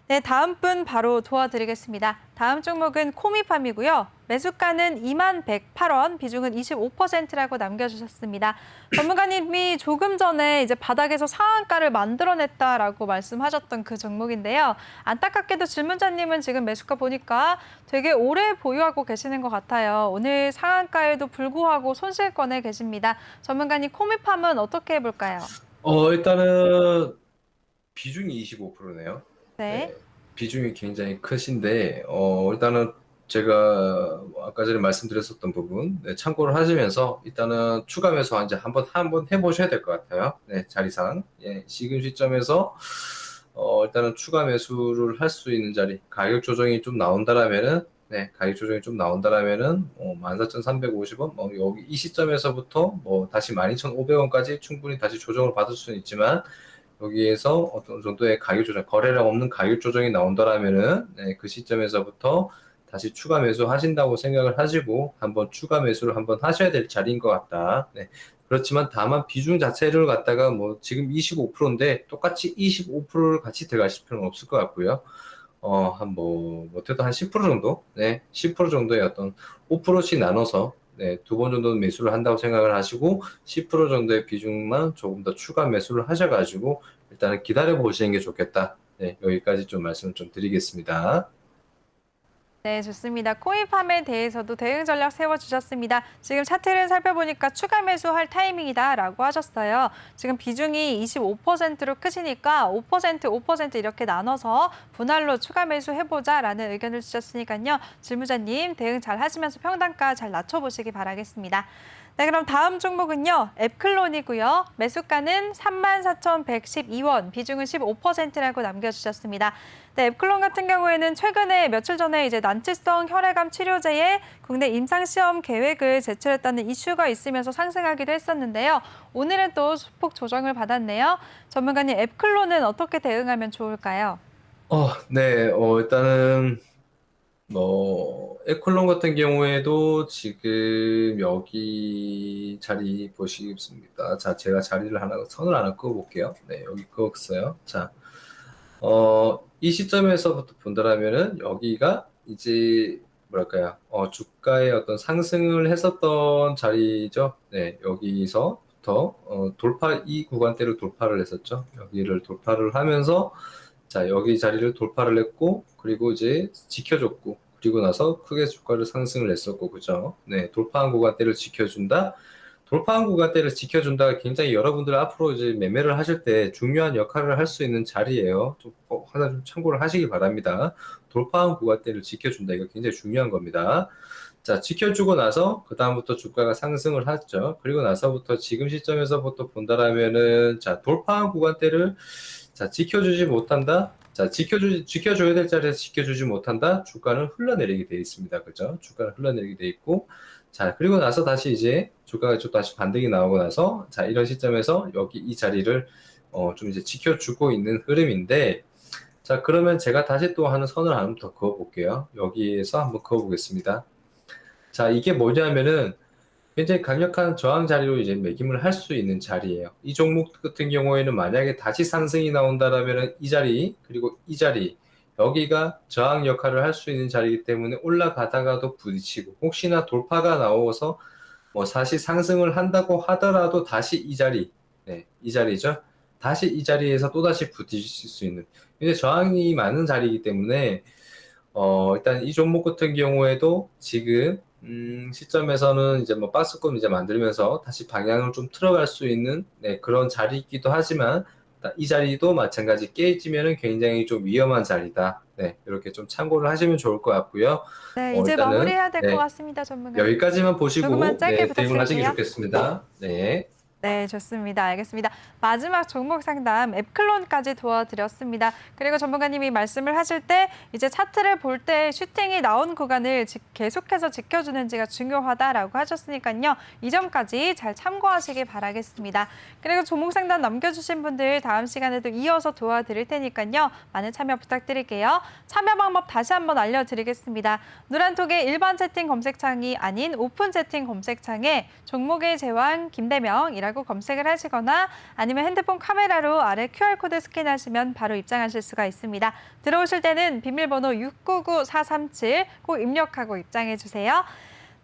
네, 다음 분 바로 도와드리겠습니다. 다음 종목은 코미팜이고요. 매수가는 21,108원, 비중은 25%라고 남겨주셨습니다. 전문가님이 조금 전에 이제 바닥에서 상한가를 만들어냈다라고 말씀하셨던 그 종목인데요. 안타깝게도 질문자님은 지금 매수가 보니까 되게 오래 보유하고 계시는 것 같아요. 오늘 상한가에도 불구하고 손실권에 계십니다. 전문가님, 코미팜은 어떻게 해볼까요? 일단은 비중이 25%네요. 네. 네, 비중이 굉장히 크신데, 일단은 제가 아까 전에 말씀드렸었던 부분, 네, 참고를 하시면서 일단은 추가 매수 이제 한번 해보셔야 될 것 같아요. 네, 자리상. 예, 지금 시점에서, 일단은 추가 매수를 할 수 있는 자리, 가격 조정이 좀 나온다라면은, 네, 가격 조정이 좀 나온다라면은, 14,350원, 뭐, 여기 이 시점에서부터 뭐, 다시 12,500원까지 충분히 다시 조정을 받을 수는 있지만, 여기에서 어떤 정도의 가격 조정, 거래량 없는 가격 조정이 나온다라면은 네, 그 시점에서부터 다시 추가 매수 하신다고 생각을 하시고 한번 추가 매수를 한번 하셔야 될 자리인 것 같다. 네. 그렇지만 다만 비중 자체를 갖다가 뭐 지금 25%인데 똑같이 25%를 같이 들어가실 필요는 없을 것 같고요. 한 못해도 한 10% 정도? 네, 10% 정도의 어떤 5%씩 나눠서 네, 두 번 정도는 매수를 한다고 생각을 하시고 10% 정도의 비중만 조금 더 추가 매수를 하셔가지고 일단은 기다려 보시는 게 좋겠다. 네, 여기까지 좀 말씀 좀 드리겠습니다. 네, 좋습니다. 코인팜에 대해서도 대응 전략 세워주셨습니다. 지금 차트를 살펴보니까 추가 매수할 타이밍이다라고 하셨어요. 지금 비중이 25%로 크시니까 5%, 5% 이렇게 나눠서 분할로 추가 매수해보자라는 의견을 주셨으니까요. 질무자님 대응 잘 하시면서 평단가 잘 낮춰보시기 바라겠습니다. 네, 그럼 다음 종목은요. 앱클론이고요. 매수가는 34,112원, 비중은 15%라고 남겨주셨습니다. 네, 앱클론 같은 경우에는 최근에 며칠 전에 이제 난치성 혈액암 치료제의 국내 임상시험 계획을 제출했다는 이슈가 있으면서 상승하기도 했었는데요. 오늘은 또 소폭 조정을 받았네요. 전문가님, 앱클론은 어떻게 대응하면 좋을까요? 네, 일단은 에콜론 같은 경우에도 지금 여기 자리 보시겠습니다. 자, 제가 자리를 하나 선을 하나 그어볼게요. 네, 여기 그었어요. 자, 이 시점에서부터 본다라면은 여기가 이제 뭐랄까요? 주가의 어떤 상승을 했었던 자리죠. 네, 여기서부터 이 구간대를 돌파를 했었죠. 여기를 돌파를 하면서 자, 여기 자리를 돌파를 했고, 그리고 이제 지켜줬고, 그리고 나서 크게 주가를 상승을 했었고, 그죠? 네, 돌파한 구간대를 지켜준다. 돌파한 구간대를 지켜준다가 굉장히 여러분들 앞으로 이제 매매를 하실 때 중요한 역할을 할 수 있는 자리예요. 하나 좀 참고를 하시기 바랍니다. 돌파한 구간대를 지켜준다. 이거 굉장히 중요한 겁니다. 자, 지켜주고 나서 그다음부터 주가가 상승을 하죠. 그리고 나서부터 지금 시점에서부터 본다라면은 자, 돌파한 구간대를 자, 지켜주지 못한다. 자, 지켜줘야 될 자리에서 지켜주지 못한다. 주가는 흘러내리게 돼 있습니다. 그죠? 주가는 흘러내리게 돼 있고. 자, 그리고 나서 다시 이제 주가가 좀 다시 반등이 나오고 나서 자, 이런 시점에서 여기 이 자리를 좀 이제 지켜주고 있는 흐름인데 자, 그러면 제가 다시 또 하는 선을 한번 더 그어 볼게요. 여기에서 한번 그어 보겠습니다. 자, 이게 뭐냐면은 굉장히 강력한 저항 자리로 이제 매김을 할 수 있는 자리예요. 이 종목 같은 경우에는 만약에 다시 상승이 나온다라면 이 자리 그리고 이 자리 여기가 저항 역할을 할 수 있는 자리이기 때문에 올라가다가도 부딪히고 혹시나 돌파가 나오어서 뭐 사실 상승을 한다고 하더라도 다시 이 자리, 네, 이 자리죠. 다시 이 자리에서 또다시 부딪힐 수 있는 근데 저항이 많은 자리이기 때문에 일단 이 종목 같은 경우에도 지금 시점에서는 이제 뭐 박스권 이제 만들면서 다시 방향을 좀 틀어갈 수 있는 네, 그런 자리이기도 하지만 이 자리도 마찬가지 깨지면은 굉장히 좀 위험한 자리다. 네, 이렇게 좀 참고를 하시면 좋을 것 같고요. 네, 이제 일단은 마무리해야 될 것 네, 같습니다, 전문가님. 여기까지만 조금만 보시고 짧게 네, 대응을 하시기 부탁드릴게요. 좋겠습니다. 네. 네, 좋습니다. 알겠습니다. 마지막 종목 상담 앱클론까지 도와드렸습니다. 그리고 전문가님이 말씀을 하실 때 이제 차트를 볼 때 슈팅이 나온 구간을 계속해서 지켜주는지가 중요하다라고 하셨으니까요. 이 점까지 잘 참고하시길 바라겠습니다. 그리고 종목 상담 남겨주신 분들 다음 시간에도 이어서 도와드릴 테니까요. 많은 참여 부탁드릴게요. 참여 방법 다시 한번 알려드리겠습니다. 노란톡의 일반 채팅 검색창이 아닌 오픈 채팅 검색창에 종목의 제왕 김대명이라고 검색을 하시거나 아니면 핸드폰 카메라로 아래 QR코드 스캔하시면 바로 입장하실 수가 있습니다. 들어오실 때는 비밀번호 699437 꼭 입력하고 입장해 주세요.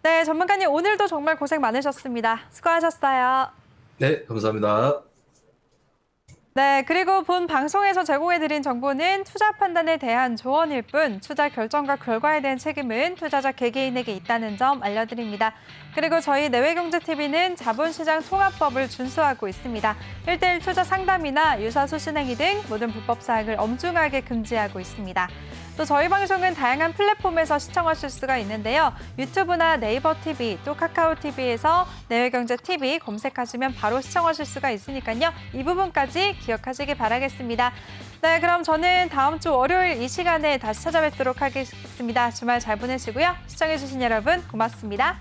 네, 전문가님 오늘도 정말 고생 많으셨습니다. 수고하셨어요. 네, 감사합니다. 네, 그리고 본 방송에서 제공해드린 정보는 투자 판단에 대한 조언일 뿐 투자 결정과 결과에 대한 책임은 투자자 개개인에게 있다는 점 알려드립니다. 그리고 저희 내외경제TV는 자본시장 통합법을 준수하고 있습니다. 1:1 투자 상담이나 유사수 신행위 등 모든 불법 사항을 엄중하게 금지하고 있습니다. 또 저희 방송은 다양한 플랫폼에서 시청하실 수가 있는데요. 유튜브나 네이버 TV, 또 카카오 TV에서 내외경제TV 검색하시면 바로 시청하실 수가 있으니까요. 이 부분까지 기억하시기 바라겠습니다. 네, 그럼 저는 다음 주 월요일 이 시간에 다시 찾아뵙도록 하겠습니다. 주말 잘 보내시고요. 시청해주신 여러분 고맙습니다.